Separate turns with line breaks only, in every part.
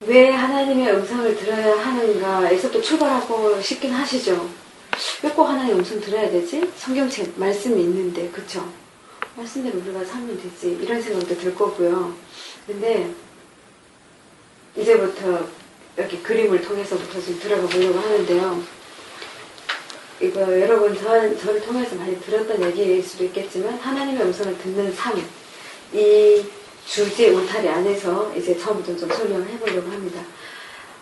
왜 하나님의 음성을 들어야 하는가에서도 출발하고 싶긴 하시죠. 왜 꼭 하나님의 음성 들어야 되지? 성경책 말씀이 있는데, 그쵸? 말씀대로 우리가 살면 되지. 이런 생각도 들 거고요. 근데 이제부터 이렇게 그림을 통해서부터 좀 들어가 보려고 하는데요. 이거 여러분 저를 통해서 많이 들었던 얘기일 수도 있겠지만 하나님의 음성을 듣는 삶, 이 주제 울타리 안에서 이제 처음부터 좀 설명을 해보려고 합니다.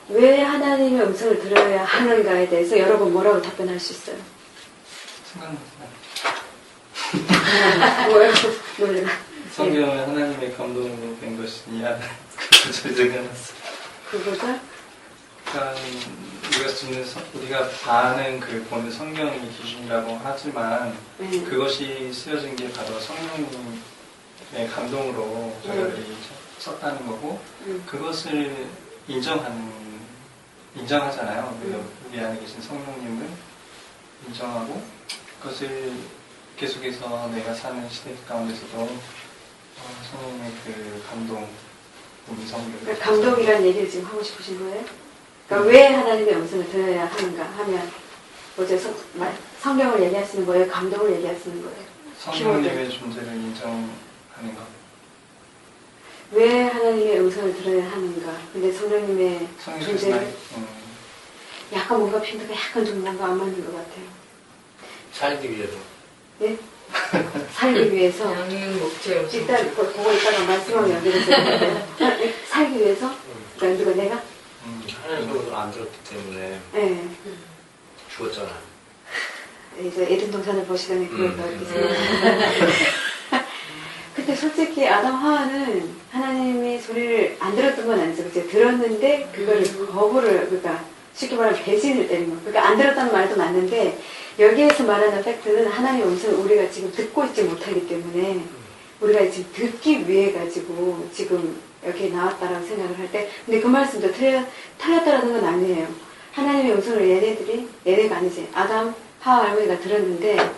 왜 하나님의 음성을 들어야 하는가에 대해서 여러분 뭐라고 답변할 수 있어요?
생각났어요.
뭐예요? 놀래라.
성경은 하나님의 감동으로 된 것이냐 그것을 생각났어요.
그거가?
그러니까 우리가 아는 그 보는 성경이 기준이라고 하지만 그것이 쓰여진 게 바로 성령님의 감동으로 저희들이 썼다는 거고 그것을 인정하잖아요. 우리 안에 계신 성령님을 인정하고 그것을 계속해서 내가 사는 시대 가운데서도 성령님의 그 감동, 음성들.
그러니까 감동이라는 얘기를 지금 하고 싶으신 거예요? 그러니까 왜 하나님의 음성을 들어야 하는가 하면 어제 성경을 얘기하시는 거예요? 감동을 얘기하시는 거예요?
성령님의 존재를 인정하는 것.
왜 하나님의 음성을 들어야 하는가? 근데 성령님의 존재를 약간 뭔가 핀드가 약간 좀 뭔가 안 맞는 것 같아요.
살기 위해서.
네? 살기 위해서.
양육 목적.
일단 그거 이따가 말씀하고 연결해서 살기 위해서. 그러니까 누가 내가?
하나님 음성을 안 들었기 때문에
네.
죽었잖아.
이제 에덴 동산을 보시더니 그걸 더 이렇게 생각합니다. 근데 솔직히 아담 하와는 하나님의 소리를 안 들었던 건 아니죠. 그치? 들었는데 그거를 거부를, 그러니까 쉽게 말하면 배신을 때린 거. 그러니까 안 들었다는 말도 맞는데 여기에서 말하는 팩트는 하나님의 음성을 우리가 지금 듣고 있지 못하기 때문에 우리가 지금 듣기 위해 가지고 지금 여기에 나왔다라고 생각을 할 때, 근데 그 말씀도 틀렸다라는 건 아니에요. 하나님의 음성을 얘네가 아니지. 아담, 하와 할머니가 들었는데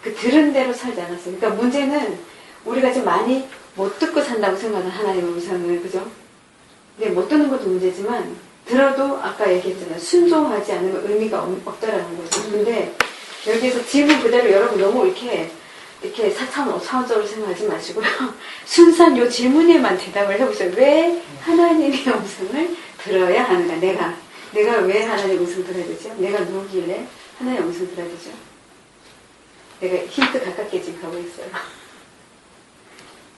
그 들은 대로 살지 않았어요. 그러니까 문제는 우리가 지금 많이 못 듣고 산다고 생각하는 하나님의 음성을, 그죠? 근데 못 듣는 것도 문제지만 들어도 아까 얘기했잖아요. 순종하지 않으면 의미가 없다라는 거죠. 근데 여기에서 질문 그대로 여러분 너무 이렇게 4차원, 5차원적으로 생각하지 마시고요. 순수한 요 질문에만 대답을 해보세요. 왜 하나님의 음성을 들어야 하는가? 내가 왜 하나님의 음성을 들어야 되죠? 내가 누구길래 하나님의 음성을 들어야 되죠? 내가 힌트 가깝게 지금 가고 있어요.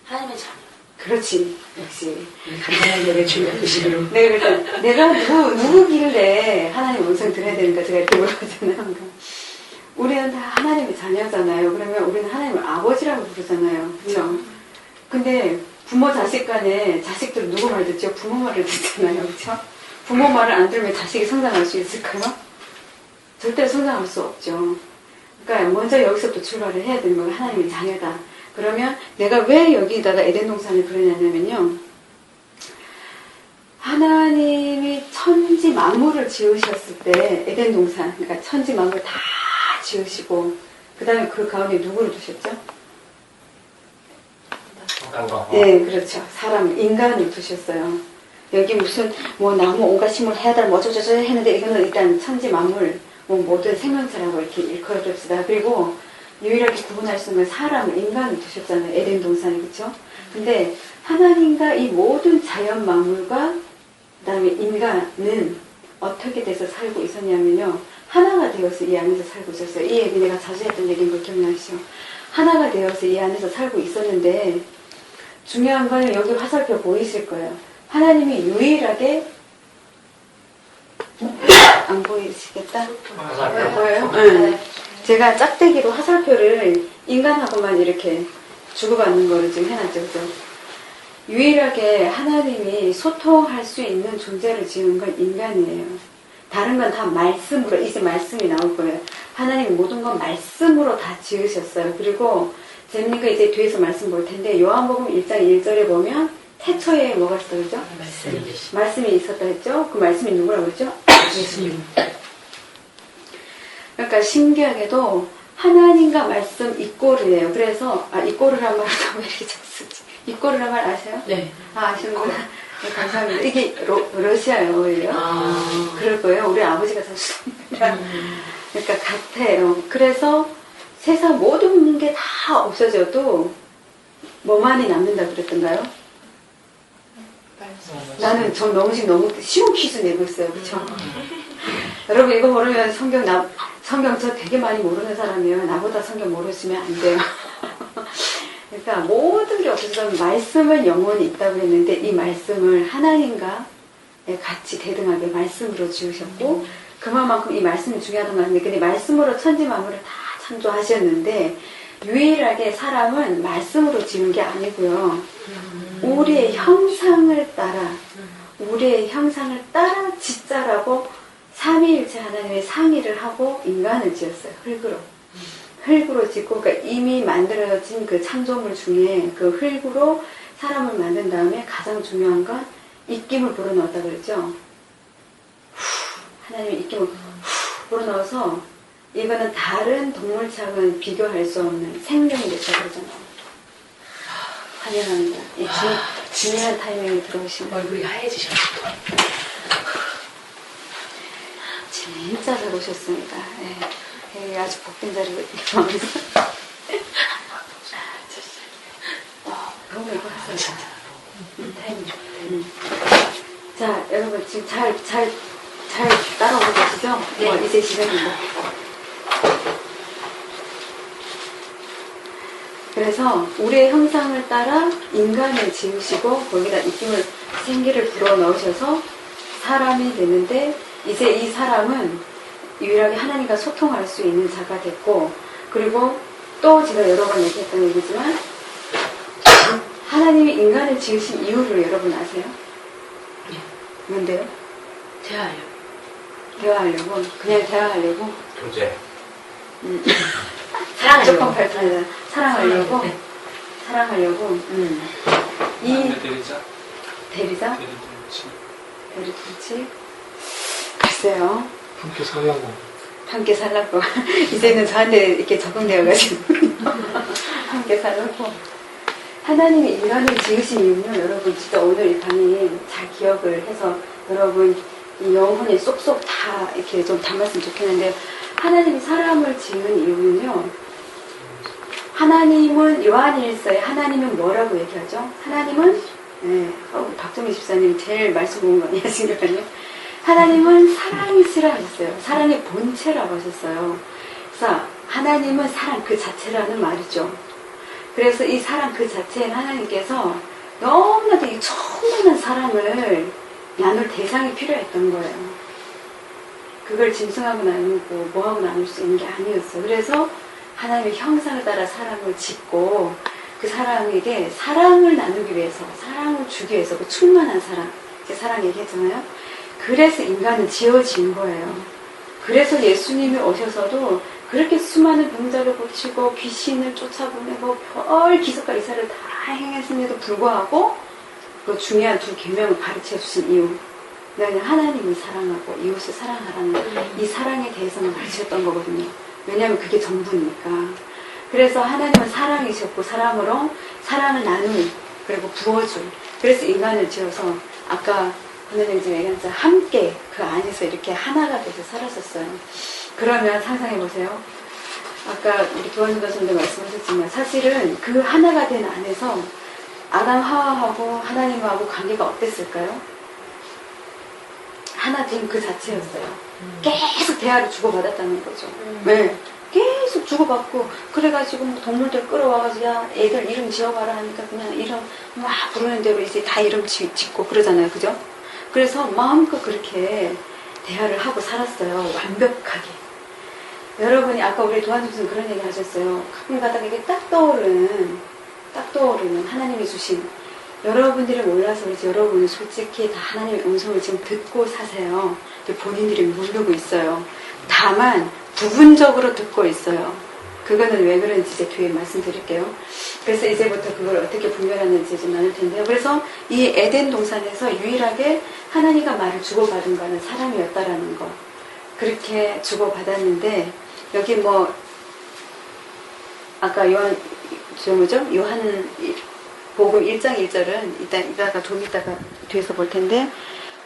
하나님의 자녀.
그렇지. 역시.
간단한 얘기를 준비해주시고.
내가 누구길래 하나님의 음성을 들어야 되는가? 제가 이렇게 물어보잖아요. 우리는 다 하나님의 자녀잖아요. 그러면 우리는 하나님을 아버지라고 부르잖아요. 그렇죠? 근데 부모 자식 간에 자식들은 누구 말 듣죠? 부모 말을 듣잖아요. 그렇죠? 부모 말을 안 들으면 자식이 성장할 수 있을까요? 절대 성장할 수 없죠. 그러니까 먼저 여기서부터 출발을 해야 되는 거예요. 하나님의 자녀다. 그러면 내가 왜 여기다가 에덴 동산을 그러냐면요. 하나님이 천지 만물을 지으셨을 때 에덴 동산, 그러니까 천지 만물 다 지으시고 그 다음에 그 가운데 누구를 두셨죠? 네, 그렇죠. 사람, 인간을 두셨어요. 여기 무슨 뭐 나무 온갖 식물 해야될 뭐 저저저 했는데 이거는 일단 천지 만물 뭐 모든 생명체라고 이렇게 일컬어줍시다. 그리고 유일하게 구분할 수 있는 사람을, 인간을 두셨잖아요. 에덴 동산에, 그렇죠? 근데 하나님과 이 모든 자연 만물과 그 다음에 인간은 어떻게 돼서 살고 있었냐면요. 하나가 되어서 이 안에서 살고 있었어요. 이 얘기 내가 자주 했던 얘기인 걸 기억나시죠? 하나가 되어서 이 안에서 살고 있었는데 중요한 건 여기 화살표 보이실 거예요. 하나님이 유일하게 안 보이시겠다?
화살표.
보여요? 응. 제가 짝대기로 화살표를 인간하고만 이렇게 주고받는 거를 지금 해놨죠. 그죠? 유일하게 하나님이 소통할 수 있는 존재를 지은 건 인간이에요. 다른 건 다 말씀으로, 이제 말씀이 나올 거예요. 하나님이 모든 건 말씀으로 다 지으셨어요. 그리고 재밌는 거 이제 뒤에서 말씀 볼 텐데 요한복음 1장 1절에 보면 태초에 뭐가 있어, 그죠? 말씀이 있었다 했죠? 그 말씀이 누구라고 했죠? 예수님. 그러니까 신기하게도 하나님과 말씀 이꼬르예요. 그래서 이꼬르란 말도 왜 이렇게 잘 쓰지? 이꼬르란 말 아세요?
네.
아시는구나. 네, 감사합니다. 이게 러시아어예요.
아.
그럴 거예요. 우리 아버지가 사셨습니다. 그러니까 같아요. 그래서 세상 모든 게 다 없어져도 뭐만이 남는다 그랬던가요? 나는 전 너무 쉬운 퀴즈 내고 있어요. 그쵸? 여러분 이거 모르면 성경 저 되게 많이 모르는 사람이에요. 나보다 성경 모르시면 안 돼요. 그러니까 모든 게 없어지면 말씀은 영원히 있다고 했는데 이 말씀을 하나님과 같이 대등하게 말씀으로 지으셨고 그만큼 이 말씀이 중요하다는 말인데 근데 말씀으로 천지 만물을 다 창조하셨는데 유일하게 사람은 말씀으로 지은 게 아니고요. 우리의 형상을 따라 짓자라고 삼위일체 하나님의 상의를 하고 인간을 지었어요. 흙으로 짓고 그러니까 이미 만들어진 그 창조물 중에 그 흙으로 사람을 만든 다음에 가장 중요한 건 입김을 불어넣었다 그랬죠. 하나님의 입김을 불어넣어서 이거는 다른 동물창은 비교할 수 없는 생명이 됐다 그러잖아요. 환영합니다. 이 중요한 타이밍에 들어오신 거예요.
얼굴이 하얘지셨어.
진짜 잘 오셨습니다. 네. 아주 복된 자리로 이렇게 와서. 너무 이거 하세요. 타이밍 좋다. 자, 여러분 지금 잘 따라오고 계시죠?
네.
이제 시작입니다. 그래서 우리의 형상을 따라 인간을 지으시고 거기다 생기를 불어넣으셔서 사람이 되는데 이제 이 사람은 유일하게 하나님과 소통할 수 있는 자가 됐고 그리고 또 제가 여러 번 얘기했던 얘기지만 하나님이 인간을 지으신 이유를 여러분 아세요?
네.
뭔데요?
대화요.
대화하려고? 그냥 대화하려고?
교제.
조금 발전하잖아. 사랑하려고?
네.
사랑하려고? 이
대리자?
대리자?
대리자?
대리자? 글쎄요.
함께 살라고.
함께 살라고. 이제는 저한테 이렇게 적응되어가지고. 함께 살라고. 하나님이 인간을 지으신 이유는 여러분 진짜 오늘 이 강의 잘 기억을 해서 여러분 이 영혼에 쏙쏙 다 이렇게 좀 담았으면 좋겠는데 하나님이 사람을 지은 이유는요. 하나님은 요한일서에 하나님은 뭐라고 얘기하죠? 하나님은 박정희 집사님 제일 말씀 공부 많이 하시니까요. 하나님은 사랑이시라 하셨어요. 사랑의 본체라고 하셨어요. 그래서 하나님은 사랑 그 자체라는 말이죠. 그래서 이 사랑 그 자체인 하나님께서 너무나도 이 충만한 사랑을 나눌 대상이 필요했던 거예요. 그걸 짐승하고 나누고 뭐하고 나눌 수 있는 게 아니었어요. 그래서 하나님의 형상을 따라 사람을 짓고 그 사람에게 사랑을 나누기 위해서 사랑을 주기 위해서 그 충만한 사랑 얘기했잖아요. 그래서 인간은 지어진 거예요. 그래서 예수님이 오셔서도 그렇게 수많은 병자를 고치고 귀신을 쫓아보내고 별 기적과 이사를 다 행했음에도 불구하고 그 중요한 두 계명을 가르쳐 주신 이유. 그냥 하나님을 사랑하고 이웃을 사랑하라는 이 사랑에 대해서만 가르쳤던 거거든요. 왜냐하면 그게 전부니까. 그래서 하나님은 사랑이셨고 사랑으로 사랑을 나누는 그리고 부어줄. 그래서 인간을 지어서 아까 권현영 지금 얘기한 것처럼 함께 그 안에서 이렇게 하나가 돼서 살았었어요. 그러면 상상해 보세요. 아까 우리 교환 교수님도 말씀하셨지만 사실은 그 하나가 된 안에서 아담 하와하고 하나님하고 관계가 어땠을까요? 하나 된 그 자체였어요. 계속 대화를 주고받았다는 거죠. 네. 계속 주고받고 그래가지고 뭐 동물들 끌어와가지고 야 애들 이름 지어봐라 하니까 그냥 이름 막 부르는 대로 이제 다 이름 짓고 그러잖아요. 그죠? 그래서 마음껏 그렇게 대화를 하고 살았어요. 완벽하게. 여러분이 아까 우리 도와주신 그런 얘기 하셨어요. 가끔 가다가 이게 딱 떠오르는 하나님이 주신 여러분들이 몰라서 그렇지 여러분은 솔직히 다 하나님의 음성을 지금 듣고 사세요. 본인들이 모르고 있어요. 다만 부분적으로 듣고 있어요. 그거는 왜 그런지 이제 뒤에 말씀드릴게요. 그래서 이제부터 그걸 어떻게 분별하는지 좀 나눌 텐데요. 그래서 이 에덴 동산에서 유일하게 하나님과 말을 주고받은 거는 사람이었다라는 거. 그렇게 주고받았는데 여기 뭐 아까 요한 복음 1장 1절은 이따가 좀 이따가 뒤에서 볼 텐데,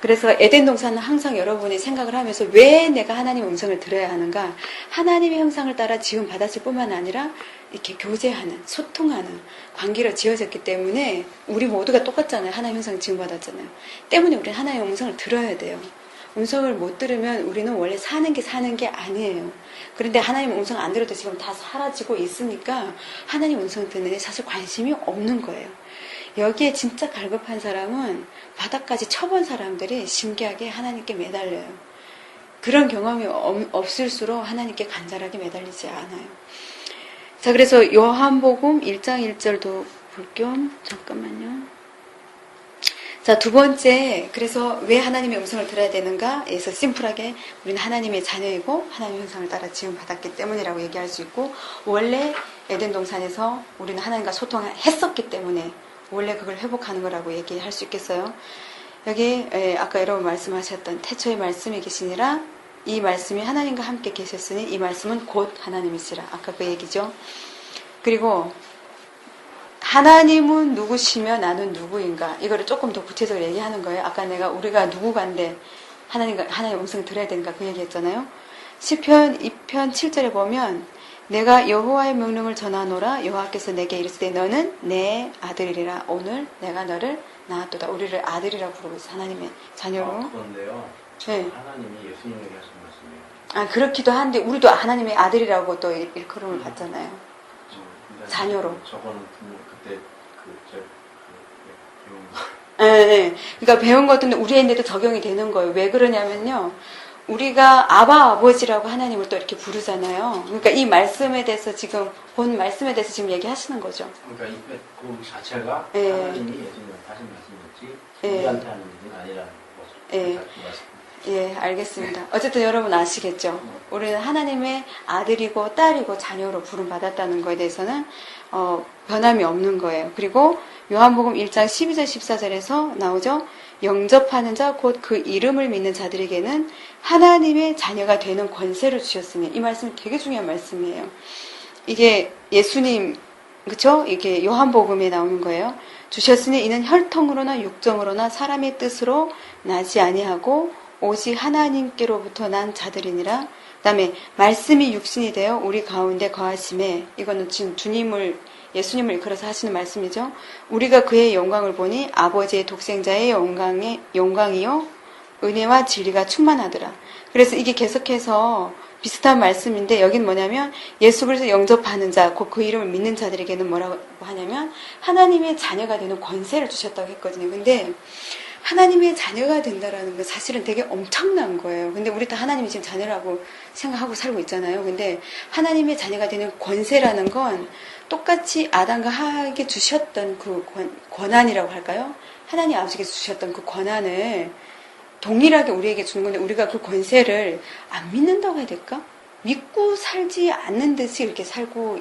그래서 에덴 동산은 항상 여러분이 생각을 하면서 왜 내가 하나님의 음성을 들어야 하는가? 하나님의 형상을 따라 지음 받았을 뿐만 아니라 이렇게 교제하는, 소통하는 관계로 지어졌기 때문에 우리 모두가 똑같잖아요. 하나님의 형상을 지음 받았잖아요. 때문에 우리는 하나님의 음성을 들어야 돼요. 음성을 못 들으면 우리는 원래 사는 게 아니에요. 그런데 하나님 음성 안 들어도 지금 다 사라지고 있으니까 하나님 음성 듣는 데 사실 관심이 없는 거예요. 여기에 진짜 갈급한 사람은 바닥까지 쳐본 사람들이 신기하게 하나님께 매달려요. 그런 경험이 없을수록 하나님께 간절하게 매달리지 않아요. 자, 그래서 요한복음 1장 1절도 볼 겸 잠깐만요. 자, 두 번째, 그래서 왜 하나님의 음성을 들어야 되는가? 에서 심플하게 우리는 하나님의 자녀이고 하나님의 형상을 따라 지음받았기 때문이라고 얘기할 수 있고, 원래 에덴 동산에서 우리는 하나님과 소통했었기 때문에 원래 그걸 회복하는 거라고 얘기할 수 있겠어요. 여기 아까 여러분 말씀하셨던 태초의 말씀이 계시니라, 이 말씀이 하나님과 함께 계셨으니 이 말씀은 곧 하나님이시라. 아까 그 얘기죠. 그리고 하나님은 누구시며 나는 누구인가? 이거를 조금 더 구체적으로 얘기하는 거예요. 아까 우리가 누구간데 하나님의 음성 들어야 되는가 그 얘기했잖아요. 시편 2편 7절에 보면 내가 여호와의 명령을 전하노라. 여호와께서 내게 이르시되 너는 내 아들이라. 오늘 내가 너를 낳았도다. 우리를 아들이라고 부르고 있어요. 하나님의 자녀로.
그런데요.
네.
하나님이 예수님에게 하신 말씀이에요.
그렇기도 한데 우리도 하나님의 아들이라고 또 일컬음을 받잖아요. 자녀로.
저거는 그때 배운 거.
네. 그러니까 배운 것들은 우리한테도 적용이 되는 거예요. 왜 그러냐면요. 우리가 아버지라고 하나님을 또 이렇게 부르잖아요. 그러니까 이 말씀에 대해서 지금 본 말씀에 대해서 지금 얘기하시는 거죠.
그러니까 그 자체가
네.
하나님이 예수님한테 하신 말씀이었지
네.
우리한테 하는 일은 아니라는 거죠.
네. 예, 알겠습니다. 어쨌든 여러분 아시겠죠? 우리는 하나님의 아들이고 딸이고 자녀로 부름받았다는 것에 대해서는 변함이 없는 거예요. 그리고 요한복음 1장 12절 14절에서 나오죠. 영접하는 자 곧 그 이름을 믿는 자들에게는 하나님의 자녀가 되는 권세를 주셨으니, 이 말씀이 되게 중요한 말씀이에요. 이게 예수님, 그쵸? 이게 요한복음에 나오는 거예요. 주셨으니 이는 혈통으로나 육정으로나 사람의 뜻으로 나지 아니하고 오직 하나님께로부터 난 자들이니라. 그 다음에 말씀이 육신이 되어 우리 가운데 거하심에, 이거는 지금 예수님을 일컬어서 하시는 말씀이죠. 우리가 그의 영광을 보니 아버지의 독생자의 영광이요 은혜와 진리가 충만하더라. 그래서 이게 계속해서 비슷한 말씀인데, 여긴 뭐냐면 예수 그리스도 영접하는 자, 곧 그 이름을 믿는 자들에게는 뭐라고 하냐면 하나님의 자녀가 되는 권세를 주셨다고 했거든요. 근데 하나님의 자녀가 된다라는 건 사실은 되게 엄청난 거예요. 근데 우리 다 하나님이 지금 자녀라고 생각하고 살고 있잖아요. 근데 하나님의 자녀가 되는 권세라는 건 똑같이 아담과 하와에게 주셨던 그 권한이라고 할까요? 하나님 아버지께서 주셨던 그 권한을 동일하게 우리에게 주는 건데, 우리가 그 권세를 안 믿는다고 해야 될까? 믿고 살지 않는 듯이 이렇게 살고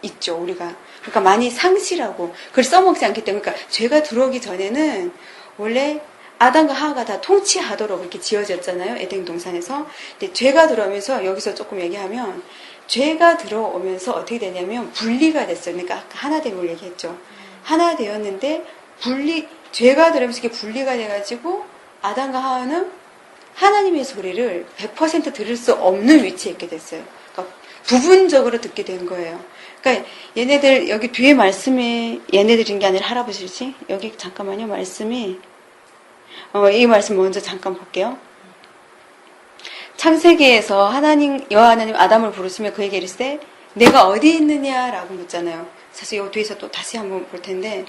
있죠, 우리가. 그러니까 많이 상실하고 그걸 써먹지 않기 때문에. 그러니까 죄가 들어오기 전에는 원래 아담과 하와가 다 통치하도록 이렇게 지어졌잖아요, 에덴 동산에서. 근데 죄가 들어오면서, 여기서 조금 얘기하면, 죄가 들어오면서 어떻게 되냐면 분리가 됐어요. 그러니까 아까 하나 된 걸 얘기했죠. 하나 되었는데 죄가 들어오면서 이게 분리가 돼가지고 아담과 하와는 하나님의 소리를 100% 들을 수 없는 위치에 있게 됐어요. 그러니까 부분적으로 듣게 된 거예요. 그러니까 얘네들 여기 뒤에 말씀이 얘네들인 게 아니라 할아버지지. 여기 잠깐만요. 말씀이 이 말씀 먼저 잠깐 볼게요. 창세기에서 여호와 하나님 아담을 부르시며 그에게 이르시되 내가 어디 있느냐라고 묻잖아요. 사실 이 뒤에서 또 다시 한번 볼 텐데,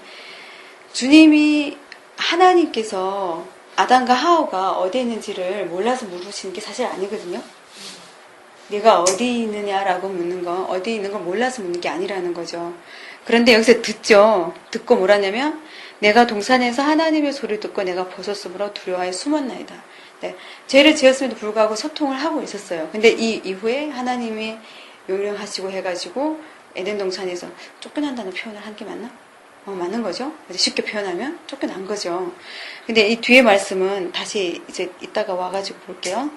주님이 하나님께서 아담과 하와가 어디 있는지를 몰라서 물으시는 게 사실 아니거든요. 내가 어디 있느냐라고 묻는 건, 어디 있는 걸 몰라서 묻는 게 아니라는 거죠. 그런데 여기서 듣고 뭐라냐면, 내가 동산에서 하나님의 소리를 듣고 내가 벗었으므로 두려워하여 숨었나이다. 네, 죄를 지었음에도 불구하고 소통을 하고 있었어요. 근데 이 이후에 하나님이 명령하시고 해가지고 에덴 동산에서 쫓겨난다는 표현을 한 게 맞나? 맞는 거죠. 쉽게 표현하면 쫓겨난 거죠. 근데 이 뒤에 말씀은 다시 이제 이따가 와가지고 볼게요.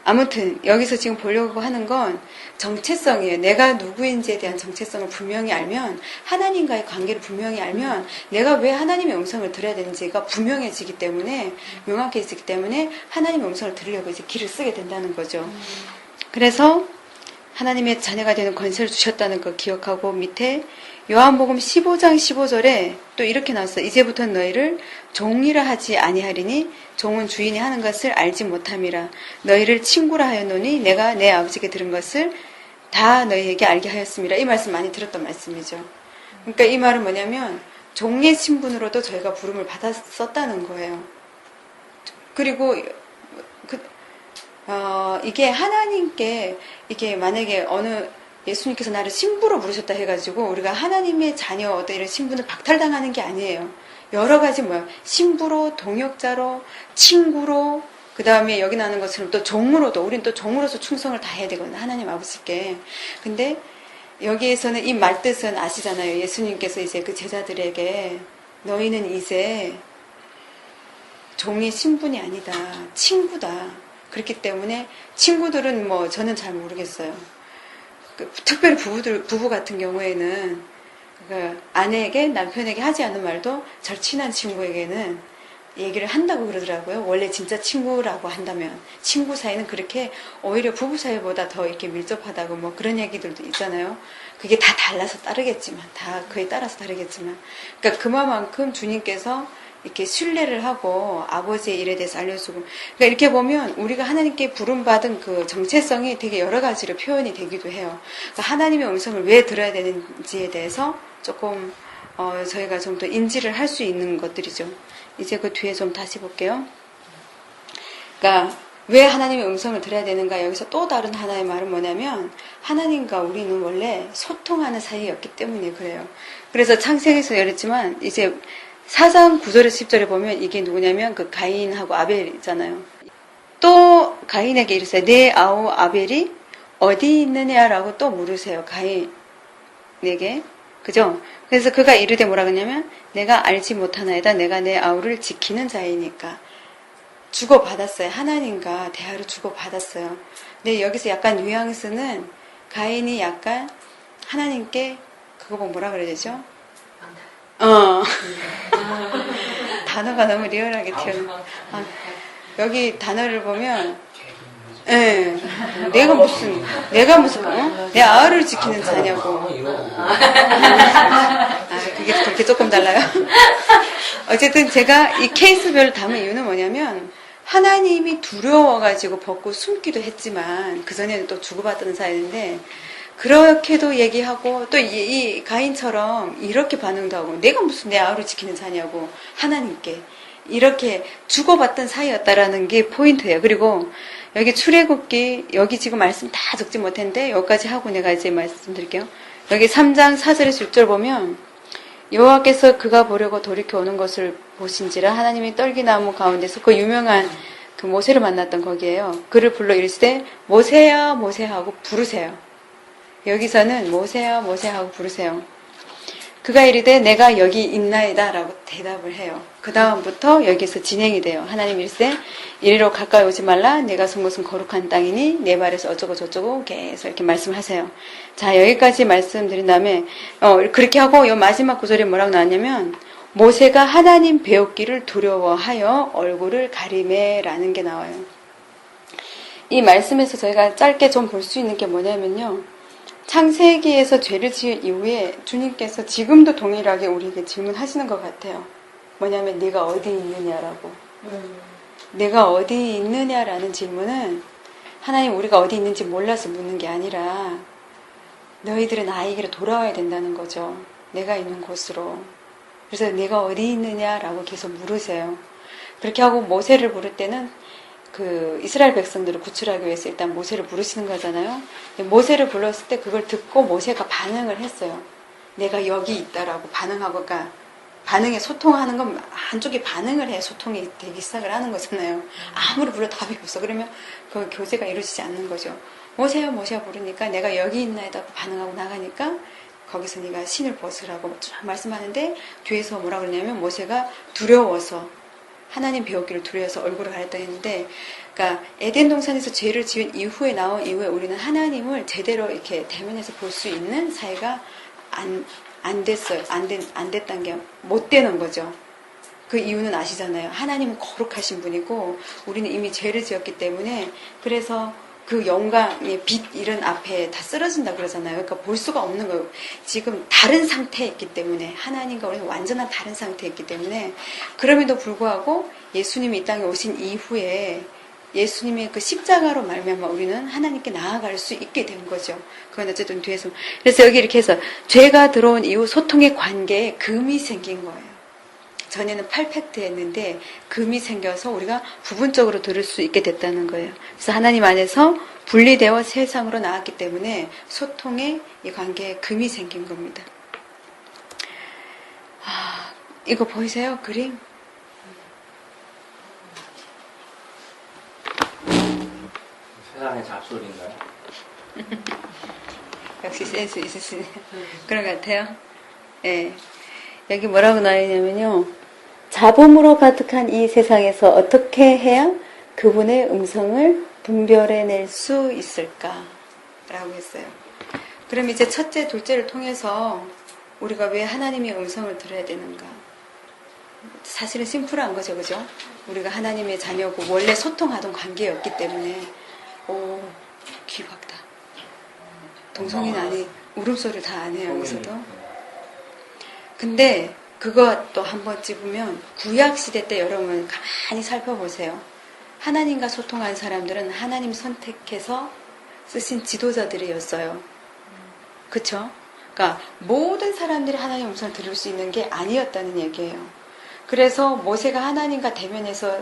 아무튼 여기서 지금 보려고 하는 건 정체성이에요. 내가 누구인지에 대한 정체성을 분명히 알면, 하나님과의 관계를 분명히 알면 내가 왜 하나님의 음성을 들어야 되는지가 분명해지기 때문에, 명확해지기 때문에 하나님의 음성을 들으려고 이제 길을 쓰게 된다는 거죠. 그래서 하나님의 자녀가 되는 권세를 주셨다는 걸 기억하고, 밑에 요한복음 15장 15절에 또 이렇게 나왔어요. 이제부터 너희를 종이라 하지 아니하리니 종은 주인이 하는 것을 알지 못함이라. 너희를 친구라 하였노니 내가 내 아버지께 들은 것을 다 너희에게 알게 하였습니다. 이 말씀 많이 들었던 말씀이죠. 그러니까 이 말은 뭐냐면 종의 신분으로도 저희가 부름을 받았었다는 거예요. 그리고 이게 하나님께, 이게 만약에 예수님께서 나를 신부로 부르셨다 해가지고 우리가 하나님의 자녀 어떤 이런 신분을 박탈당하는 게 아니에요. 여러 가지 신부로, 동역자로, 친구로, 그 다음에 여기 나오는 것처럼 또 종으로도, 우린 또 종으로서 충성을 다 해야 되거든요. 하나님 아버지께. 근데 여기에서는 이 말뜻은 아시잖아요. 예수님께서 이제 그 제자들에게 너희는 이제 종의 신분이 아니다. 친구다. 그렇기 때문에 친구들은 저는 잘 모르겠어요. 특별히 부부 같은 경우에는 아내에게, 남편에게 하지 않는 말도 절 친한 친구에게는 얘기를 한다고 그러더라고요. 원래 진짜 친구라고 한다면. 친구 사이는 그렇게 오히려 부부 사이보다 더 이렇게 밀접하다고 그런 얘기들도 있잖아요. 그게 다 달라서 다르겠지만, 다 그에 따라서 다르겠지만. 그러니까 그만큼 주님께서 이렇게 신뢰를 하고 아버지의 일에 대해서 알려주고, 그러니까 이렇게 보면 우리가 하나님께 부름받은 그 정체성이 되게 여러 가지로 표현이 되기도 해요. 그러니까 하나님의 음성을 왜 들어야 되는지에 대해서 조금 저희가 좀 더 인지를 할 수 있는 것들이죠. 이제 그 뒤에 좀 다시 볼게요. 그러니까 왜 하나님의 음성을 들어야 되는가? 여기서 또 다른 하나의 말은 뭐냐면, 하나님과 우리는 원래 소통하는 사이였기 때문에 그래요. 그래서 창세기에서 열었지만 이제 4장 9절에서 10절에 보면 이게 누구냐면 그 가인하고 아벨 있잖아요. 또 가인에게 이르세요. 내 아우 아벨이 어디 있느냐라고 또 물으세요. 가인에게. 그죠? 그래서 그가 이르되 뭐라 그러냐면, 내가 알지 못하나이다. 내가 내 아우를 지키는 자이니까. 주고받았어요. 하나님과 대화를 주고받았어요. 근데 여기서 약간 뉘앙스는 가인이 약간 하나님께 그거 보면 뭐라 그래야 되죠? 단어가 너무 리얼하게 튀어나. 여기 단어를 보면, 내가 무슨, 내 아우를 지키는 자냐고. 그게 그렇게 조금 달라요. 어쨌든 제가 이 케이스별로 담은 이유는 뭐냐면, 하나님이 두려워가지고 벗고 숨기도 했지만, 그전에는 또 주고받던 사이인데, 그렇게도 얘기하고, 또 이 가인처럼 이렇게 반응도 하고, 내가 무슨 내 아우를 지키는 자냐고, 하나님께. 이렇게 주고받던 사이였다라는 게 포인트예요. 그리고 여기 출애굽기, 여기 지금 말씀 다 적지 못했는데, 여기까지 하고 내가 이제 말씀드릴게요. 여기 3장 4절에서 6절 보면, 여호와께서 그가 보려고 돌이켜 오는 것을 보신지라 하나님이 떨기나무 가운데서 그 유명한 그 모세를 만났던 거기에요. 그를 불러 이르시되 모세야 모세 하고 부르세요. 여기서는 모세야 모세 하고 부르세요. 그가 이르되 내가 여기 있나이다 라고 대답을 해요. 그 다음부터 여기서 진행이 돼요. 하나님 이르시되 이리로 가까이 오지 말라. 내가 선 곳은 거룩한 땅이니 내 발에서 어쩌고 저쩌고 계속 이렇게 말씀하세요. 자, 여기까지 말씀드린 다음에 그렇게 하고 이 마지막 구절에 뭐라고 나왔냐면, 모세가 하나님 배웠기를 두려워하여 얼굴을 가리매라는 게 나와요. 이 말씀에서 저희가 짧게 좀 볼 수 있는 게 뭐냐면요, 창세기에서 죄를 지은 이후에 주님께서 지금도 동일하게 우리에게 질문하시는 것 같아요. 뭐냐면 네가 어디 있느냐라고. 내가 어디 있느냐라는 질문은 하나님 우리가 어디 있는지 몰라서 묻는 게 아니라 너희들은 나에게로 돌아와야 된다는 거죠. 내가 있는 곳으로. 그래서 내가 어디 있느냐라고 계속 물으세요. 그렇게 하고 모세를 부를 때는 그 이스라엘 백성들을 구출하기 위해서 일단 모세를 부르시는 거잖아요. 모세를 불렀을 때 그걸 듣고 모세가 반응을 했어요. 내가 여기 있다라고 반응하고, 그러니까 반응에 소통하는 건 한쪽이 반응을 해 소통이 되기 시작을 하는 거잖아요. 아무리 불러 답이 없어. 그러면 그 교제가 이루어지지 않는 거죠. 모세야 모세야 부르니까 내가 여기 있나이다 반응하고 나가니까 거기서 네가 신을 벗으라고 쭉 말씀하는데, 뒤에서 뭐라 그러냐면 모세가 두려워서 하나님 배우기를 두려워서 얼굴을 가렸다 했는데, 그러니까 에덴 동산에서 죄를 지은 이후에 나온 이후에 우리는 하나님을 제대로 이렇게 대면에서 볼 수 있는 사이가 안 됐어요. 안 됐다는 게 못 되는 거죠. 그 이유는 아시잖아요. 하나님은 거룩하신 분이고 우리는 이미 죄를 지었기 때문에, 그래서 그 영광의 빛 이런 앞에 다 쓰러진다 그러잖아요. 그러니까 볼 수가 없는 거예요. 지금 다른 상태에 있기 때문에, 하나님과 우리는 완전한 다른 상태에 있기 때문에. 그럼에도 불구하고 예수님이 이 땅에 오신 이후에 예수님의 그 십자가로 말미암아 우리는 하나님께 나아갈 수 있게 된 거죠. 그건 어쨌든 뒤에서. 그래서 여기 이렇게 해서 죄가 들어온 이후 소통의 관계에 금이 생긴 거예요. 전에는 퍼펙트했는데 금이 생겨서 우리가 부분적으로 들을 수 있게 됐다는 거예요. 그래서 하나님 안에서 분리되어 세상으로 나왔기 때문에 소통의 이 관계에 금이 생긴 겁니다. 이거 보이세요? 그림?
세상의 잡소리인가요?
역시 센스 있으시네요. 그런 것 같아요. 예. 여기 뭐라고 나와있냐면요. 잡음으로 가득한 이 세상에서 어떻게 해야 그분의 음성을 분별해낼 수 있을까? 라고 했어요. 그럼 이제 첫째, 둘째를 통해서 우리가 왜 하나님의 음성을 들어야 되는가? 사실은 심플한 거죠, 그죠? 우리가 하나님의 자녀고 원래 소통하던 관계였기 때문에. 오, 귀 박다. 동성이는 아니, 울음소리를 다 안 해요, 여기서도. 근데 그것도 한번 찝으면 구약시대 때 여러분 가만히 살펴보세요. 하나님과 소통한 사람들은 하나님 선택해서 쓰신 지도자들이었어요. 그쵸? 그러니까 모든 사람들이 하나님의 음성을 들을 수 있는 게 아니었다는 얘기예요. 그래서 모세가 하나님과 대면해서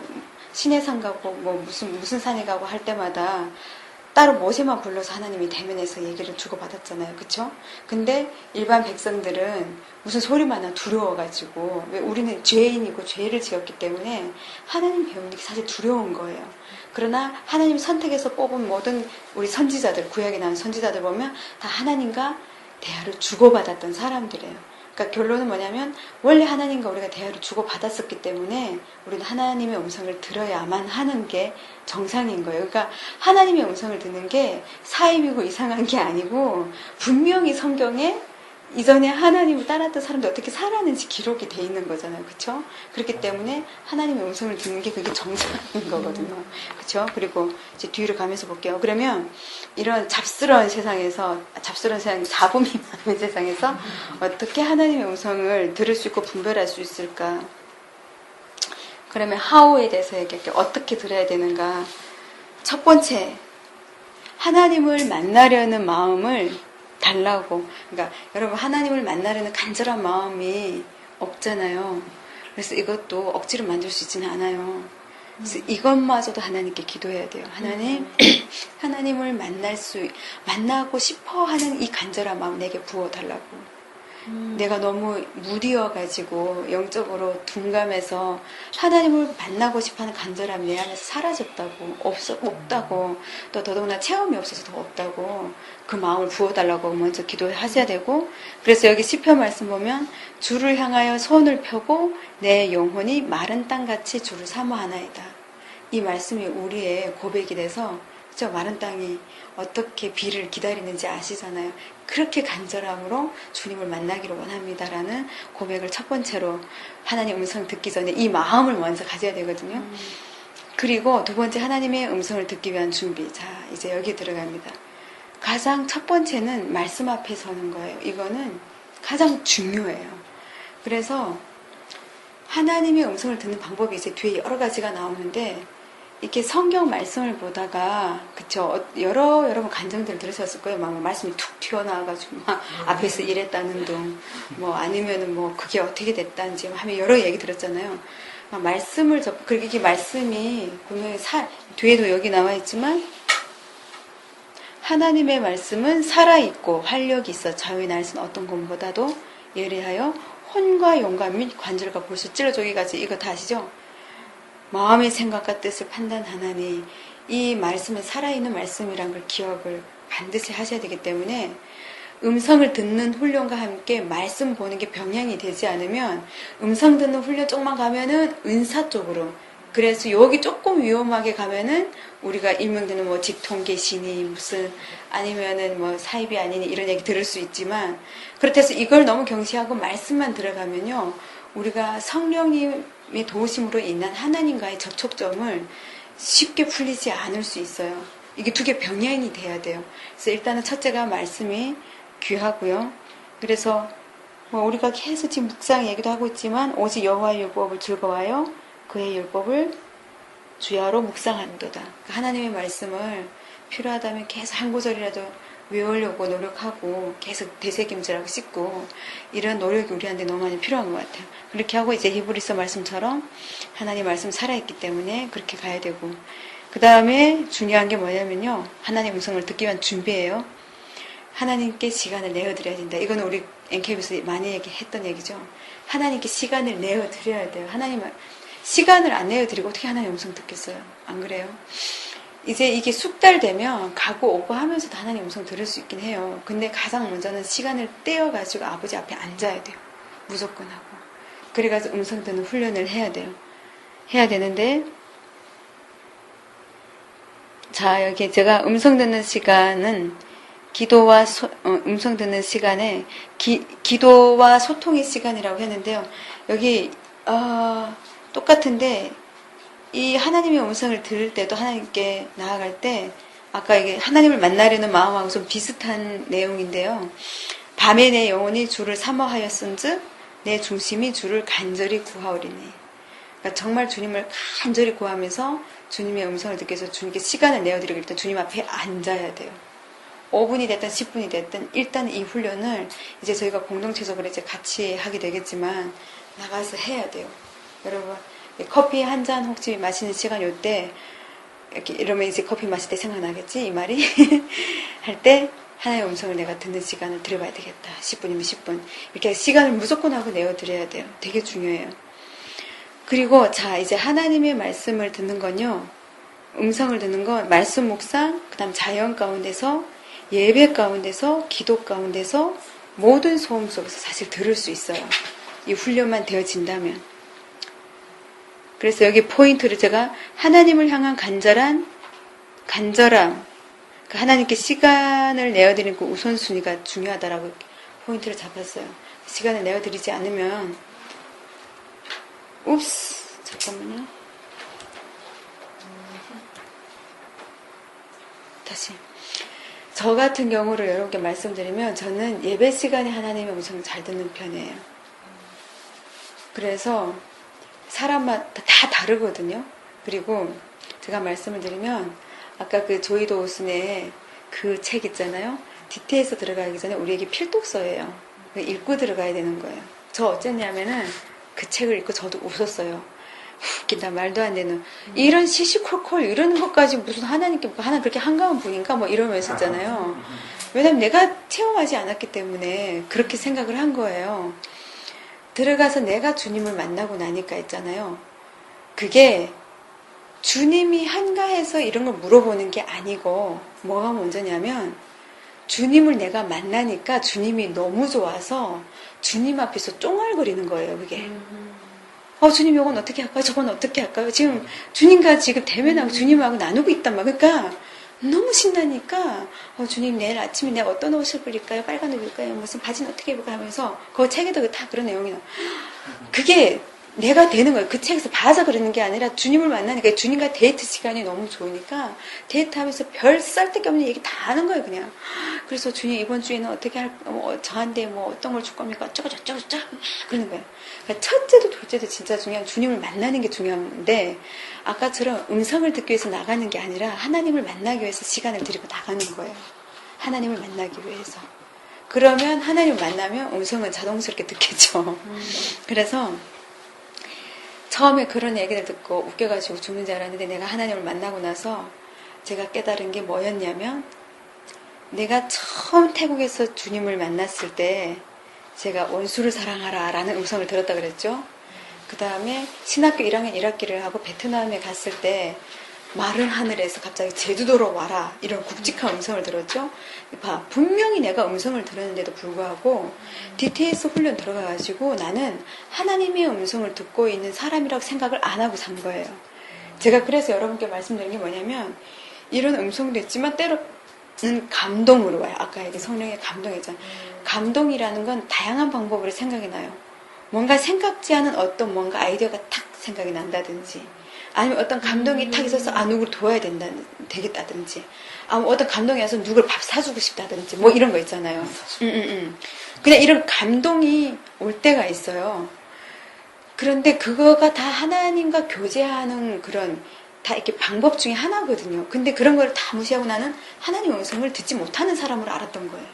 시내산 가고 뭐 무슨 산에 가고 할 때마다 따로 모세만 불러서 하나님이 대면해서 얘기를 주고받았잖아요. 그쵸? 근데 일반 백성들은 무슨 소리만 하면 두려워가지고, 왜 우리는 죄인이고 죄를 지었기 때문에 하나님 배우는 게 사실 두려운 거예요. 그러나 하나님 선택해서 뽑은 모든 우리 선지자들, 구약에 나온 선지자들 보면 다 하나님과 대화를 주고받았던 사람들이에요. 그러니까 결론은 뭐냐면 원래 하나님과 우리가 대화를 주고받았었기 때문에 우리는 하나님의 음성을 들어야만 하는 게 정상인 거예요. 그러니까 하나님의 음성을 듣는 게 사임이고 이상한 게 아니고, 분명히 성경에 이전에 하나님을 따랐던 사람들 어떻게 살았는지 기록이 돼 있는 거잖아요. 그렇죠? 그렇기 때문에 하나님의 음성을 듣는 게 그게 정상인 거거든요. 그렇죠? 그리고 이제 뒤로 가면서 볼게요. 그러면 이런 잡스러운 세상에서, 잡스러운 세상, 잡음이 많은 세상에서 어떻게 하나님의 음성을 들을 수 있고 분별할 수 있을까? 그러면 how에 대해서 얘기할게요. 어떻게 들어야 되는가? 첫 번째, 하나님을 만나려는 마음을 달라고. 그러니까 여러분, 하나님을 만나려는 간절한 마음이 없잖아요. 그래서 이것도 억지로 만들 수 있지는 않아요. 그래서 이것마저도 하나님께 기도해야 돼요. 하나님, 하나님을 만나고 싶어 하는 이 간절한 마음 내게 부어달라고. 내가 너무 무디어가지고 영적으로 둔감해서 하나님을 만나고 싶어하는 간절함이 내 안에서 사라졌다고, 없다고, 또 더더구나 체험이 없어서 더 없다고, 그 마음을 부어달라고 먼저 기도하셔야 되고. 그래서 여기 시편 말씀 보면 주를 향하여 손을 펴고 내 영혼이 마른 땅같이 주를 사모하나이다. 이 말씀이 우리의 고백이 돼서, 저 마른 땅이 어떻게 비를 기다리는지 아시잖아요. 그렇게 간절함으로 주님을 만나기를 원합니다라는 고백을 첫 번째로, 하나님 음성 듣기 전에 이 마음을 먼저 가져야 되거든요. 그리고 두 번째, 하나님의 음성을 듣기 위한 준비. 자, 이제 여기 들어갑니다. 가장 첫 번째는 말씀 앞에 서는 거예요. 이거는 가장 중요해요. 그래서 하나님의 음성을 듣는 방법이 이제 뒤에 여러 가지가 나오는데, 이렇게 성경 말씀을 보다가, 그쵸, 여러분 간증들 들으셨을 거예요. 막 말씀이 툭 튀어나와가지고 막 앞에서 이랬다는 둥, 뭐 아니면은 뭐 그게 어떻게 됐다는지 하면 여러 얘기 들었잖아요. 막 말씀을 그렇게 이게 말씀이 보면 뒤에도 여기 나와 있지만, 하나님의 말씀은 살아있고 활력이 있어 자유의 날선 어떤 것보다도 예리하여 혼과 용감 및 관절과 볼수 찔러 쪼개가지. 이거 다 아시죠? 마음의 생각과 뜻을 판단하나니, 이 말씀은 살아있는 말씀이란 걸 기억을 반드시 하셔야 되기 때문에, 음성을 듣는 훈련과 함께 말씀 보는 게 병행이 되지 않으면 음성 듣는 훈련 쪽만 가면은 은사 쪽으로, 그래서 여기 조금 위험하게 가면은 우리가 일명되는 뭐 직통계시니 무슨 아니면은 뭐 사입이 아니니 이런 얘기 들을 수 있지만, 그렇다고 해서 이걸 너무 경시하고 말씀만 들어가면요 우리가 성령님의 도우심으로 인한 하나님과의 접촉점을 쉽게 풀리지 않을 수 있어요. 이게 두 개 병행이 돼야 돼요. 그래서 일단은 첫째가 말씀이 귀하고요. 그래서 뭐 우리가 계속 지금 묵상 얘기도 하고 있지만 오직 여호와의 율법을 즐거워하여 그의 율법을 주야로 묵상하는도다. 그러니까 하나님의 말씀을 필요하다면 계속 한 구절이라도 외우려고 노력하고 계속 되새김질하고 씻고 이런 노력이 우리한테 너무 많이 필요한 것 같아요. 그렇게 하고 이제 히브리서 말씀처럼 하나님 말씀 살아있기 때문에 그렇게 가야 되고, 그 다음에 중요한 게 뭐냐면요 하나님 음성을 듣기 위한 준비예요. 하나님께 시간을 내어드려야 된다. 이거는 우리 NKB에서 많이 했던 얘기죠. 하나님께 시간을 내어드려야 돼요. 시간을 안 내어드리고 어떻게 하나님 음성 듣겠어요? 안 그래요? 이제 이게 숙달되면 가고 오고 하면서도 하나님 음성 들을 수 있긴 해요. 근데 가장 먼저는 시간을 떼어가지고 아버지 앞에 앉아야 돼요. 무조건 하고. 그래가지고 음성 듣는 훈련을 해야 돼요. 해야 되는데, 자, 여기 제가 음성 듣는 시간은 기도와 음성 듣는 시간에 기도와 소통의 시간이라고 했는데요. 여기 똑같은데 이 하나님의 음성을 들을 때도 하나님께 나아갈 때 아까 이게 하나님을 만나려는 마음하고 좀 비슷한 내용인데요. 밤에 내 영혼이 주를 사모하였은즉 내 중심이 주를 간절히 구하오리니. 그러니까 정말 주님을 간절히 구하면서 주님의 음성을 듣기 위해서 주님께 시간을 내어드리고 일단 주님 앞에 앉아야 돼요. 5분이 됐든 10분이 됐든 일단 이 훈련을 이제 저희가 공동체적으로 이제 같이 하게 되겠지만 나가서 해야 돼요. 여러분 커피 한 잔 혹시 마시는 시간 요때 이렇게 이러면 이제 커피 마실 때 생각나겠지 이 말이 할 때 하나님의 음성을 내가 듣는 시간을 들어봐야 되겠다. 10분이면 10분 이렇게 시간을 무조건 하고 내어드려야 돼요. 되게 중요해요. 그리고 자 이제 하나님의 말씀을 듣는 건요 음성을 듣는 건 말씀 묵상 그 다음 자연 가운데서 예배 가운데서 기도 가운데서 모든 소음 속에서 사실 들을 수 있어요. 이 훈련만 되어진다면. 그래서 여기 포인트를 제가 하나님을 향한 간절함, 그 하나님께 시간을 내어드리는 그 우선순위가 중요하다라고 포인트를 잡았어요. 시간을 내어드리지 않으면 잠깐만요. 다시. 저 같은 경우를 여러분께 말씀드리면 저는 예배 시간에 하나님의 음성을 잘 듣는 편이에요. 그래서 사람마다 다 다르거든요. 그리고 제가 말씀을 드리면 아까 그 조이도 오슨의 그 책 있잖아요. 디테일에서 들어가기 전에 우리에게 필독서예요. 읽고 들어가야 되는 거예요. 저 어쨌냐면은 그 책을 읽고 저도 웃었어요. 웃긴다 말도 안 되는 이런 시시콜콜 이러는 것까지 무슨 하나님께 하나 그렇게 한가한 분인가 뭐 이러면서 있잖아요. 왜냐면 내가 체험하지 않았기 때문에 그렇게 생각을 한 거예요. 들어가서 내가 주님을 만나고 나니까 있잖아요. 그게 주님이 한가해서 이런 걸 물어보는 게 아니고 뭐가 먼저냐면 주님을 내가 만나니까 주님이 너무 좋아서 주님 앞에서 쫑알거리는 거예요. 그게. 주님 이건 어떻게 할까요? 저건 어떻게 할까요? 지금 주님과 지금 대면하고 주님하고 나누고 있단 말이에요. 그러니까 너무 신나니까 주님 내일 아침에 내가 어떤 옷을 입을까요? 빨간 옷 입을까요? 무슨 바지는 어떻게 입을까 하면서 그 책에도 다 그런 내용이 나와요. 그게 내가 되는 거예요. 그 책에서 봐서 그러는 게 아니라 주님을 만나니까 주님과 데이트 시간이 너무 좋으니까 데이트하면서 별 쓸데없는 얘기 다 하는 거예요. 그냥. 그래서 주님 이번 주에는 어떻게 저한테 뭐 어떤 걸 줄 겁니까? 어쩌고 그러는 거예요. 그러니까 첫째도 둘째도 진짜 중요한 주님을 만나는 게 중요한데 아까처럼 음성을 듣기 위해서 나가는 게 아니라 하나님을 만나기 위해서 시간을 들이고 나가는 거예요. 하나님을 만나기 위해서. 그러면 하나님을 만나면 음성은 자동스럽게 듣겠죠. 그래서 처음에 그런 얘기를 듣고 웃겨가지고 죽는 줄 알았는데 내가 하나님을 만나고 나서 제가 깨달은 게 뭐였냐면 내가 처음 태국에서 주님을 만났을 때 제가 원수를 사랑하라 라는 음성을 들었다 그랬죠. 그 다음에 신학교 1학년 1학기를 하고 베트남에 갔을 때
마른 하늘에서 갑자기 제주도로 와라 이런 굵직한 음성을 들었죠. 봐, 분명히 내가 음성을 들었는데도 불구하고 DTS 훈련 들어가가지고 나는 하나님의 음성을 듣고 있는 사람이라고 생각을 안 하고 산 거예요. 제가 그래서 여러분께 말씀드린 게 뭐냐면 이런 음성도 있지만 때로는 감동으로 와요. 아까 이게 성령의 감동이잖아요. 감동이라는 건 다양한 방법으로 생각이 나요. 뭔가 생각지 않은 어떤 뭔가 아이디어가 탁 생각이 난다든지 아니면 어떤 감동이 탁 있어서 누구를 도와야 되겠다든지 아니면 어떤 감동이 와서 누구를 밥 사주고 싶다든지 뭐 이런 거 있잖아요. 그냥 이런 감동이 올 때가 있어요. 그런데 그거가 다 하나님과 교제하는 그런 다 이렇게 방법 중에 하나거든요. 근데 그런 걸 다 무시하고 나는 하나님의 음성을 듣지 못하는 사람으로 알았던 거예요.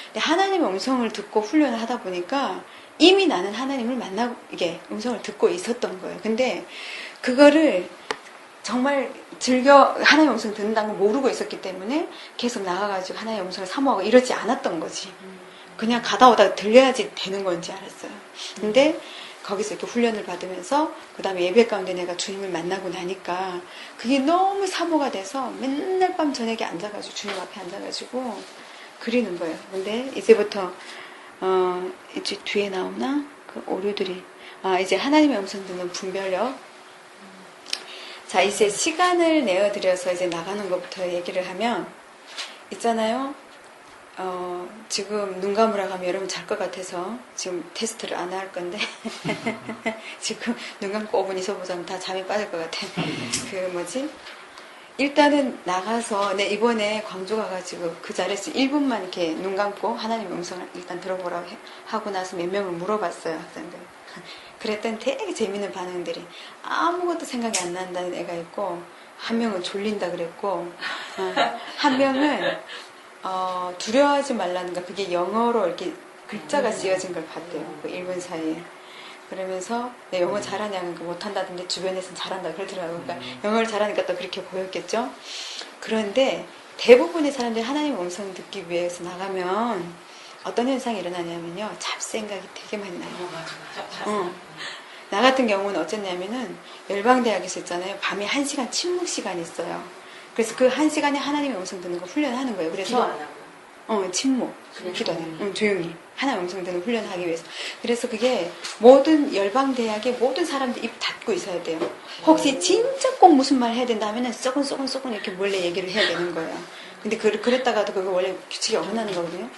근데 하나님의 음성을 듣고 훈련을 하다 보니까 이미 나는 하나님을 만나고 이게 음성을 듣고 있었던 거예요. 근데 그거를 정말 즐겨 하나님의 음성을 듣는다는 걸 모르고 있었기 때문에 계속 나가가지고 하나님의 음성을 사모하고 이러지 않았던 거지. 그냥 가다 오다가 들려야지 되는 건지 알았어요. 근데 거기서 이렇게 훈련을 받으면서 그 다음에 예배 가운데 내가 주님을 만나고 나니까 그게 너무 사모가 돼서 맨날 밤 저녁에 앉아가지고 주님 앞에 앉아가지고 그리는 거예요. 근데 이제부터 이제 뒤에 나오나 그 오류들이 이제 하나님의 음성 듣는 분별력. 자, 이제 시간을 내어드려서 이제 나가는 것부터 얘기를 하면 있잖아요. 지금 눈 감으라고 하면 여러분 잘 것 같아서 지금 테스트를 안 할 건데 지금 눈 감고 5분 있어보자면 다 잠이 빠질 것 같아. 그 뭐지? 일단은 나가서 이번에 광주 가가지고 그 자리에서 1분만 이렇게 눈 감고 하나님의 음성을 일단 들어보라고 하고 나서 몇 명을 물어봤어요, 학생들. 그랬더니 되게 재밌는 반응들이 아무것도 생각이 안 난다는 애가 있고 한 명은 졸린다 그랬고 한 명은 두려워하지 말라는가 그게 영어로 이렇게 글자가 쓰여진 걸 봤대요. 그 1분 사이에. 그러면서 내 영어 잘하냐는 거 못한다던데 주변에서는 잘한다 그러더라고요. 그러니까 영어를 잘하니까 또 그렇게 보였겠죠. 그런데 대부분의 사람들이 하나님의 음성을 듣기 위해서 나가면 어떤 현상이 일어나냐면요. 잡생각이 되게 많이 나요. 나 같은 경우는 어쨌냐면은 열방대학에서 있잖아요. 밤에 1시간 침묵 시간이 있어요. 그래서 그 1시간에 하나님의 음성 듣는 거 훈련하는 거예요. 그래서 침묵, 기도 안 해요. 조용히 하나님의 음성 듣는 훈련하기 위해서. 그래서 그게 모든 열방대학의 모든 사람들이 입 닫고 있어야 돼요. 혹시 진짜 꼭 무슨 말 해야 된다 하면은 쏘근쏘근 이렇게 몰래 얘기를 해야 되는 거예요. 근데 그랬다가도 그거 원래 규칙이 어긋나는 거거든요.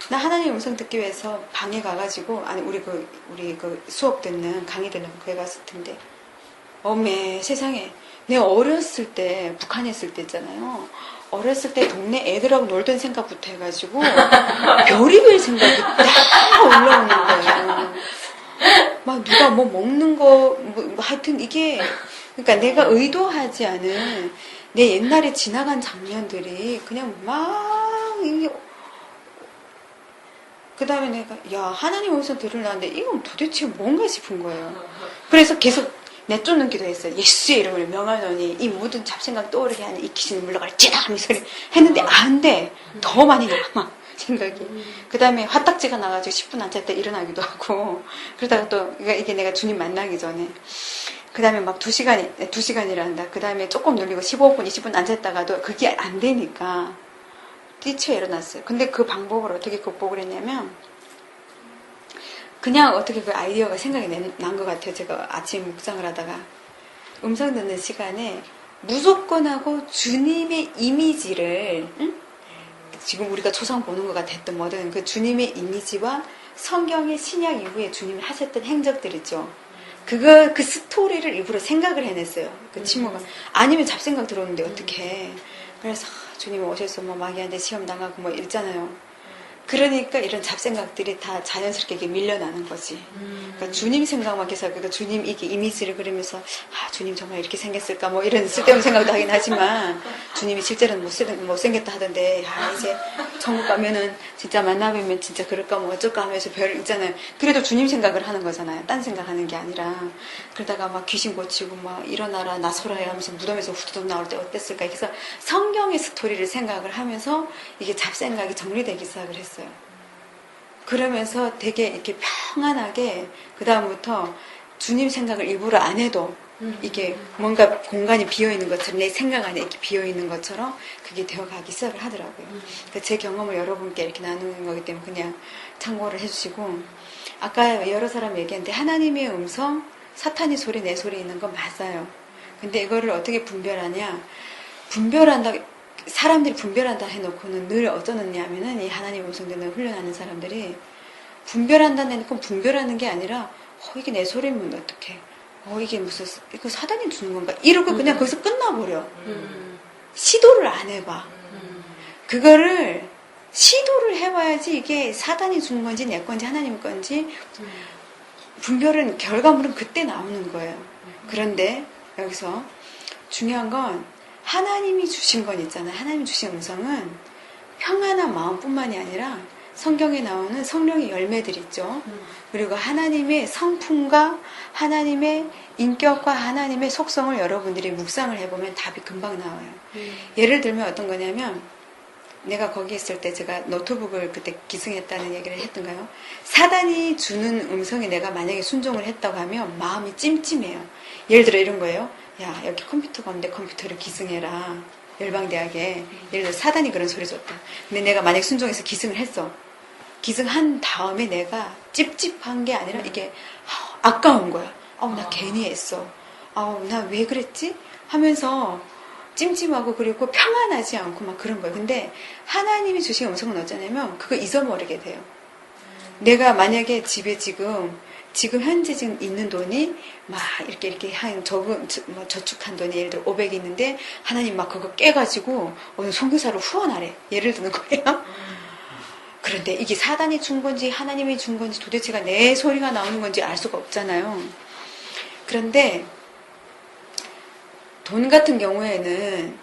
나 하나님의 음성 듣기 위해서 방에 가가지고 우리 그 수업 듣는 강의 듣는 거기 갔을 텐데 어메 세상에 내 어렸을 때 북한에 있을 때 있잖아요. 어렸을 때 동네 애들하고 놀던 생각부터 해가지고 별의별 생각이 다 올라오는 거예요. 막 누가 뭐 먹는 거 하여튼 이게 그러니까 내가 의도하지 않은 내 옛날에 지나간 장면들이 그냥 막 이게 그 다음에 내가 하나님 음성 들으려는데 이건 도대체 뭔가 싶은 거예요. 그래서 계속 내쫓는 기도했어요. 예수의 이름으로 명하노니 이 모든 잡생각 떠오르게 하는 이 귀신을 물러가라 찌다 하면서 했는데 안 돼. 더 많이 남아 생각이. 그 다음에 화딱지가 나가지고 10분 앉았다 일어나기도 하고 그러다가 또 이게 내가 주님 만나기 전에 그 다음에 막 2시간이라 한다. 그 다음에 조금 놀리고 15분 20분 앉았다가도 그게 안 되니까 뛰쳐 일어났어요. 근데 그 방법을 어떻게 극복을 했냐면 그냥 어떻게 그 아이디어가 생각이 난 것 같아요. 제가 아침 묵상을 하다가 음성 듣는 시간에 무조건 하고 주님의 이미지를 지금 우리가 초상 보는 것 같았던 뭐든 그 주님의 이미지와 성경의 신약 이후에 주님이 하셨던 행적들 있죠. 그 스토리를 일부러 생각을 해냈어요. 그 친구가. 아니면 잡생각 들어오는데 어떡해. 그래서 주님이 오셔서 뭐 마귀한테 시험 당하고 뭐 있잖아요. 그러니까 이런 잡생각들이 다 자연스럽게 이렇게 밀려나는 거지. 그러니까 주님 생각만 계속, 그러니까 주님 이게 이미지를 그리면서, 주님 정말 이렇게 생겼을까? 뭐 이런 쓸데없는 생각도 하긴 하지만, 주님이 실제로는 못생겼다 하던데, 이제 천국 가면은 진짜 만나뵈면 진짜 그럴까? 뭐 어쩔까? 하면서 별 있잖아요. 그래도 주님 생각을 하는 거잖아요. 딴 생각하는 게 아니라. 그러다가 막 귀신 고치고 막 일어나라, 나서라 하면서 무덤에서 후두둑 나올 때 어땠을까? 그래서 성경의 스토리를 생각을 하면서 이게 잡생각이 정리되기 시작을 했어요. 그러면서 되게 이렇게 평안하게 그 다음부터 주님 생각을 일부러 안 해도 이게 뭔가 공간이 비어있는 것처럼 내 생각 안에 이렇게 비어있는 것처럼 그게 되어가기 시작을 하더라고요. 그러니까 제 경험을 여러분께 이렇게 나누는 거기 때문에 그냥 참고를 해주시고, 아까 여러 사람 얘기했는데 하나님의 음성, 사탄이 소리, 내 소리 있는 건 맞아요. 근데 이거를 어떻게 분별하냐, 분별한다, 사람들이 분별한다 해놓고는 늘 어쩌느냐면은 이 하나님 음성 듣는 훈련하는 사람들이 분별한다는 건 분별하는 게 아니라 이게 내 소리면 어떡해, 이게 무슨 이거 사단이 주는 건가 이러고 그냥 거기서 끝나버려. 시도를 안 해봐. 그거를 시도를 해봐야지 이게 사단이 주는 건지 내 건지 하나님 건지 분별은, 결과물은 그때 나오는 거예요. 그런데 여기서 중요한 건 하나님이 주신 건 있잖아요. 하나님이 주신 음성은 평안한 마음뿐만이 아니라 성경에 나오는 성령의 열매들 있죠. 그리고 하나님의 성품과 하나님의 인격과 하나님의 속성을 여러분들이 묵상을 해보면 답이 금방 나와요. 예를 들면 어떤 거냐면, 내가 거기 있을 때 제가 노트북을 그때 기승했다는 얘기를 했던가요? 사단이 주는 음성에 내가 만약에 순종을 했다고 하면 마음이 찜찜해요. 예를 들어 이런 거예요. 야, 여기 컴퓨터가 없는데 컴퓨터를 기승해라. 열방대학에. 예를 들어 사단이 그런 소리 줬다. 근데 내가 만약 순종해서 기승을 했어. 기승한 다음에 내가 찝찝한 게 아니라 이게 아까운 거야. 나 괜히 했어. 나 왜 그랬지? 하면서 찜찜하고 그리고 평안하지 않고 막 그런 거예요. 근데 하나님이 주신 음성은 어쩌냐면 그거 잊어버리게 돼요. 내가 만약에 집에 지금 현재 지금 있는 돈이 막 이렇게 한 저축한 돈이 예를 들어 500이 있는데 하나님 막 그거 깨가지고 오늘 선교사로 후원하래. 예를 드는 거예요. 그런데 이게 사단이 준 건지 하나님이 준 건지 도대체가 내 소리가 나오는 건지 알 수가 없잖아요. 그런데 돈 같은 경우에는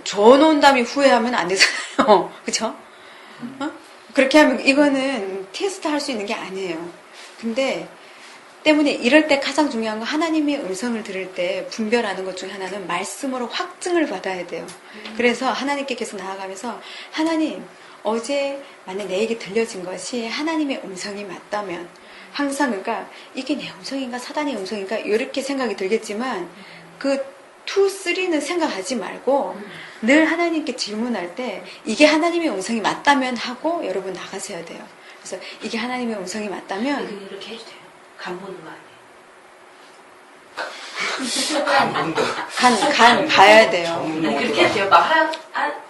줘놓은 다음에 후회하면 안 되잖아요. 그쵸? 그렇게 하면 이거는 테스트 할 수 있는 게 아니에요. 근데 때문에 이럴 때 가장 중요한 건 하나님의 음성을 들을 때 분별하는 것 중에 하나는 말씀으로 확증을 받아야 돼요. 그래서 하나님께 계속 나아가면서 하나님, 어제 만약 내게 들려진 것이 하나님의 음성이 맞다면 항상 그러니까 이게 내 음성인가 사단의 음성인가 이렇게 생각이 들겠지만 그 2, 3는 생각하지 말고 늘 하나님께 질문할 때 이게 하나님의 음성이 맞다면 하고 여러분 나가셔야 돼요. 그래서 이게 하나님의 음성이 맞다면
이렇게 해도 돼요. 간 보는 거 아니에요.
간 봐야 돼요.
아니, 그렇게 해도 돼요. 막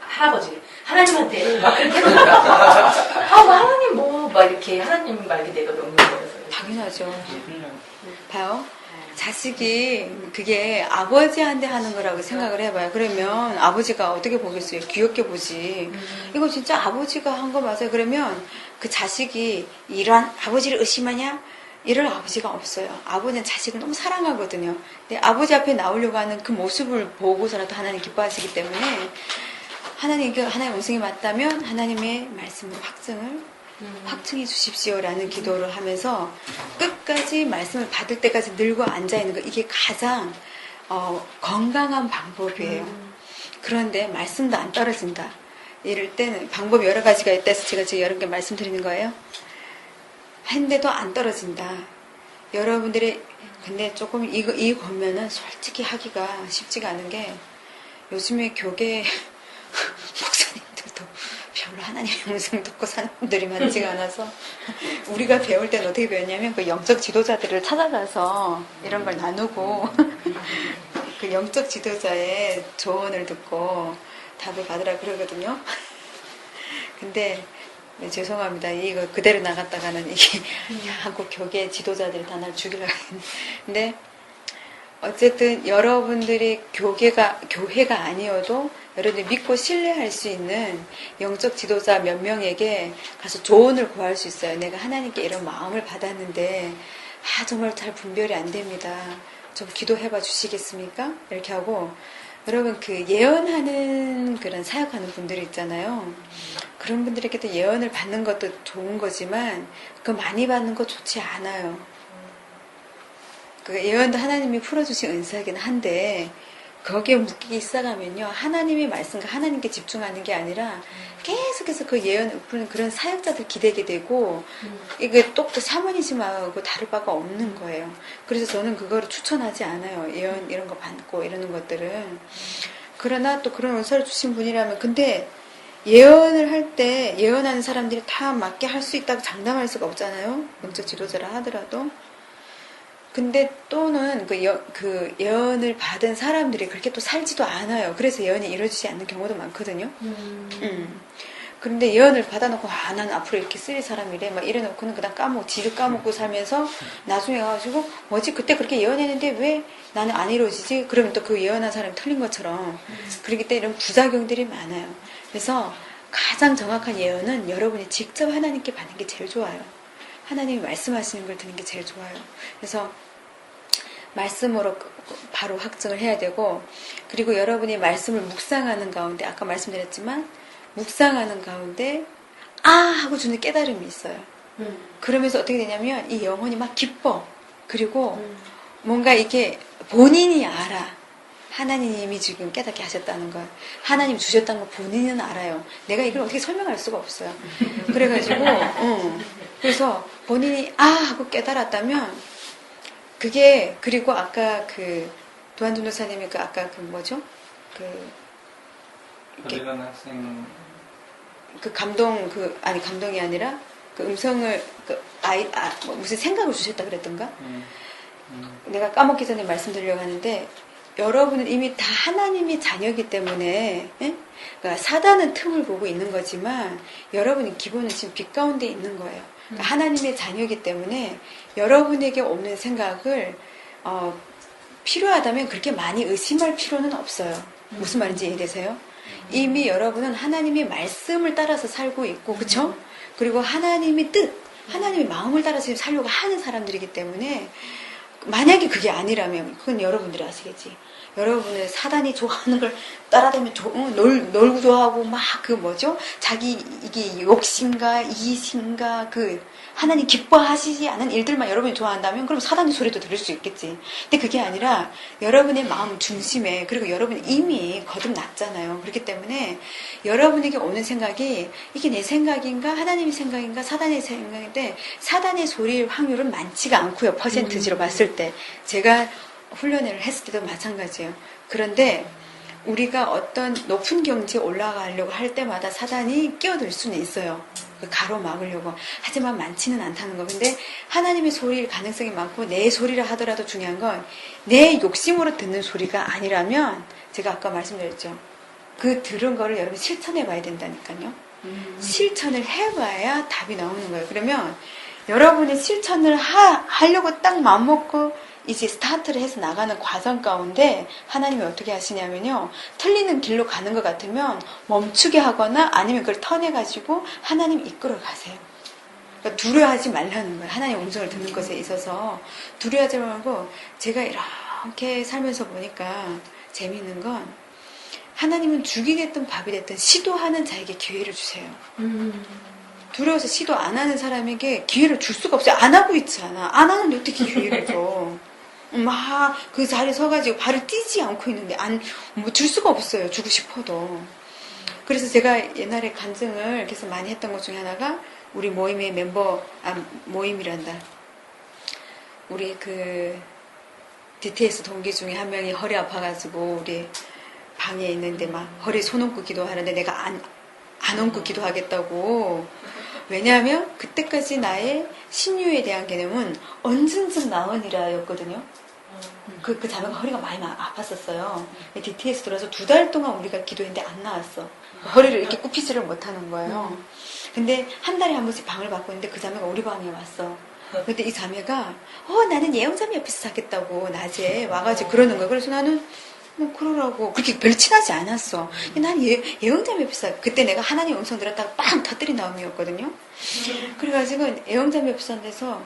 할아버지 하나님한테 막 그렇게 해도 돼요. 하나님 막 이렇게 하나님 말게 내가 명령 거여서
당연하죠. 봐요. 자식이 그게 아버지한테 하는 거라고 생각을 해봐요. 그러면 아버지가 어떻게 보겠어요? 귀엽게 보지. 이거 진짜 아버지가 한 거 맞아요. 그러면 그 자식이 이런 아버지를 의심하냐? 이럴 아버지가 없어요. 아버지는 자식을 너무 사랑하거든요. 근데 아버지 앞에 나오려고 하는 그 모습을 보고서라도 하나님 기뻐하시기 때문에 하나님 음성이 맞다면 하나님의 말씀으로 확증해 주십시오라는 기도를 하면서 끝까지 말씀을 받을 때까지 늘고 앉아있는 거, 이게 가장 건강한 방법이에요. 그런데 말씀도 안 떨어진다. 이럴 때는 방법이 여러 가지가 있다 해서 제가 지금 여러 개 말씀드리는 거예요. 했는데도 안 떨어진다. 여러분들이 근데 조금 이 권면은 솔직히 하기가 쉽지가 않은 게 요즘에 교계 목사님들도 별로 하나님의 음성 듣고 사는 분들이 많지가 않아서 우리가 배울 때는 어떻게 배웠냐면 그 영적 지도자들을 찾아가서 이런 걸 나누고 그 영적 지도자의 조언을 듣고 답을 받으라 그러거든요. 근데 죄송합니다. 이거 그대로 나갔다가는 이게 한국 교계 지도자들이 다 날 죽이려고 했는데 근데 어쨌든 여러분들이 교회가 아니어도 여러분들이 믿고 신뢰할 수 있는 영적 지도자 몇 명에게 가서 조언을 구할 수 있어요. 내가 하나님께 이런 마음을 받았는데 정말 잘 분별이 안 됩니다. 좀 기도해봐 주시겠습니까? 이렇게 하고 여러분 그 예언하는 그런 사역하는 분들이 있잖아요. 그런 분들에게도 예언을 받는 것도 좋은 거지만 그 많이 받는 거 좋지 않아요. 그 예언도 하나님이 풀어주신 은사이긴 한데 거기에 묶이기 시작하면요. 하나님의 말씀과 하나님께 집중하는 게 아니라 계속해서 그 예언을 푸는 그런 사역자들 기대게 되고 이게 또 샤머니즘하고 다를 바가 없는 거예요. 그래서 저는 그거를 추천하지 않아요. 예언 이런 거 받고 이러는 것들은. 그러나 또 그런 은사를 주신 분이라면 근데 예언을 할 때 예언하는 사람들이 다 맞게 할 수 있다고 장담할 수가 없잖아요. 영적 지도자라 하더라도. 근데 또는 그 예언을 받은 사람들이 그렇게 또 살지도 않아요. 그래서 예언이 이루어지지 않는 경우도 많거든요. 그런데 예언을 받아놓고 나는 앞으로 이렇게 쓰일 사람이래 막 이래놓고는 그다음 까먹고 뒤를 까먹고 살면서 나중에 가가지고 뭐지 그때 그렇게 예언했는데 왜 나는 안 이루어지지? 그러면 또 그 예언한 사람이 틀린 것처럼 그렇기 때문에 이런 부작용들이 많아요. 그래서 가장 정확한 예언은 여러분이 직접 하나님께 받는 게 제일 좋아요. 하나님이 말씀하시는 걸 듣는 게 제일 좋아요. 그래서 말씀으로 바로 확증을 해야 되고 그리고 여러분이 말씀을 묵상하는 가운데 아까 말씀드렸지만 묵상하는 가운데 하고 주는 깨달음이 있어요. 그러면서 어떻게 되냐면 이 영혼이 막 기뻐. 그리고 뭔가 이게 본인이 알아. 하나님이 지금 깨닫게 하셨다는 걸. 하나님 주셨다는 걸 본인은 알아요. 내가 이걸 어떻게 설명할 수가 없어요. 그래가지고 그래서 본인이 하고 깨달았다면 그게 그리고 아까 그 도한 전도사님이 그 아까 그 뭐죠?
어리건 학생
그 감동 아니 감동이 아니라 그 음성을 뭐 무슨 생각을 주셨다 그랬던가? 내가 까먹기 전에 말씀드리려고 하는데 여러분은 이미 다 하나님의 자녀이기 때문에 그러니까 사단은 틈을 보고 있는 거지만 여러분은 기본은 지금 빛 가운데 있는 거예요. 그러니까 하나님의 자녀이기 때문에 여러분에게 오는 생각을 필요하다면 그렇게 많이 의심할 필요는 없어요. 무슨 말인지 이해되세요? 이미 여러분은 하나님의 말씀을 따라서 살고 있고 그쵸? 그리고 하나님의 뜻, 하나님의 마음을 따라서 지금 살려고 하는 사람들이기 때문에 만약에 그게 아니라면 그건 여러분들이 아시겠지. 여러분은 사단이 좋아하는 걸 따라다니면 놀고 좋아하고 막 그 뭐죠? 자기 이게 욕심과 이심과 그 하나님 기뻐하시지 않은 일들만 여러분이 좋아한다면 그럼 사단의 소리도 들을 수 있겠지. 근데 그게 아니라 여러분의 마음 중심에 그리고 여러분이 이미 거듭났잖아요. 그렇기 때문에 여러분에게 오는 생각이 이게 내 생각인가 하나님의 생각인가 사단의 생각인데 사단의 소리일 확률은 많지가 않고요. 퍼센트지로 봤을 때. 제가 훈련을 했을 때도 마찬가지예요. 그런데 우리가 어떤 높은 경지에 올라가려고 할 때마다 사단이 끼어들 수는 있어요. 가로막으려고. 하지만 많지는 않다는 거. 근데 하나님의 소리일 가능성이 많고 내 소리라 하더라도 중요한 건 내 욕심으로 듣는 소리가 아니라면 제가 아까 말씀드렸죠. 그 들은 거를 여러분 실천해 봐야 된다니까요. 실천을 해봐야 답이 나오는 거예요. 그러면 여러분이 실천을 하려고 딱 마음먹고 이제 스타트를 해서 나가는 과정 가운데 하나님이 어떻게 하시냐면요. 틀리는 길로 가는 것 같으면 멈추게 하거나 아니면 그걸 터내가지고 하나님 이끌어 가세요. 그러니까 두려워하지 말라는 거예요. 하나님 음성을 듣는 것에 있어서 두려워하지 말고 제가 이렇게 살면서 보니까 재미있는 건 하나님은 죽이 됐든 밥이 됐든 시도하는 자에게 기회를 주세요. 두려워서 시도 안 하는 사람에게 기회를 줄 수가 없어요. 안 하고 있잖아. 안 하는데 어떻게 기회를 줘. 막 그 자리에 서가지고 발을 띄지 않고 있는데 뭐 줄 수가 없어요. 주고 싶어도. 그래서 제가 옛날에 간증을 계속 많이 했던 것 중에 하나가 우리 모임의 모임이란다. 우리 그 DTS 동기 중에 한 명이 허리 아파가지고 우리 방에 있는데 막 허리 손 얹고 기도하는데 내가 안 얹고 기도하겠다고. 왜냐하면 그때까지 나의 신유에 대한 개념은 언젠쯤 나으니라였거든요. 그 자매가 허리가 많이 아팠었어요. DTS 들어와서 2달 동안 우리가 기도했는데 안 나왔어. 허리를 이렇게 굽히지를 못하는 거예요. 근데 한 달에 한 번씩 방을 바꿨는데 그 자매가 우리 방에 왔어. 근데 이 자매가 나는 예언자매 옆에서 자겠다고 낮에 와가지고 그러는 거야. 그래서 나는 뭐 그러라고 그렇게 별로 친하지 않았어. 난 예언자매 옆에서 그때 내가 하나님 음성 들었다가 빵 터뜨린 다음이었거든요. 그래가지고 예언자매 옆에서 앉아서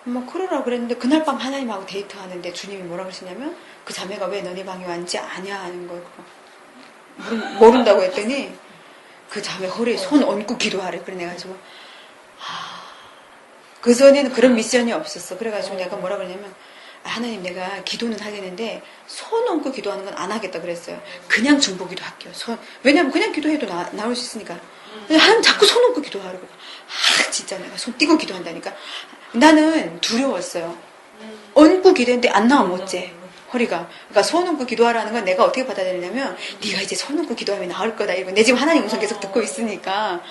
뭐 그러라고 그랬는데 그날 밤 하나님하고 데이트하는데 주님이 뭐라고 하시냐면 그 자매가 왜 너네 방에 왔는지 아냐 하는 거예요. 모른다고 했더니 그 자매 허리에 손 얹고 기도하래. 그래 내가지고 그 전에는 그런 미션이 없었어. 그래가지고 내가 뭐라 그러냐면 하나님 내가 기도는 하겠는데 손 얹고 기도하는 건 안 하겠다 그랬어요. 그냥 중보기도 할게요. 왜냐면 그냥 기도해도 나올 수 있으니까. 하나님 자꾸 손 얹고 기도하라고. 진짜 내가 손 띄고 기도한다니까. 나는 두려웠어요. 얹고 기도했는데 안 나오면 어째? 허리가. 그러니까 손 얹고 기도하라는 건 내가 어떻게 받아들이냐면 네가 이제 손 얹고 기도하면 나을 거다. 이거 내 지금 하나님 음성 계속 듣고 있으니까.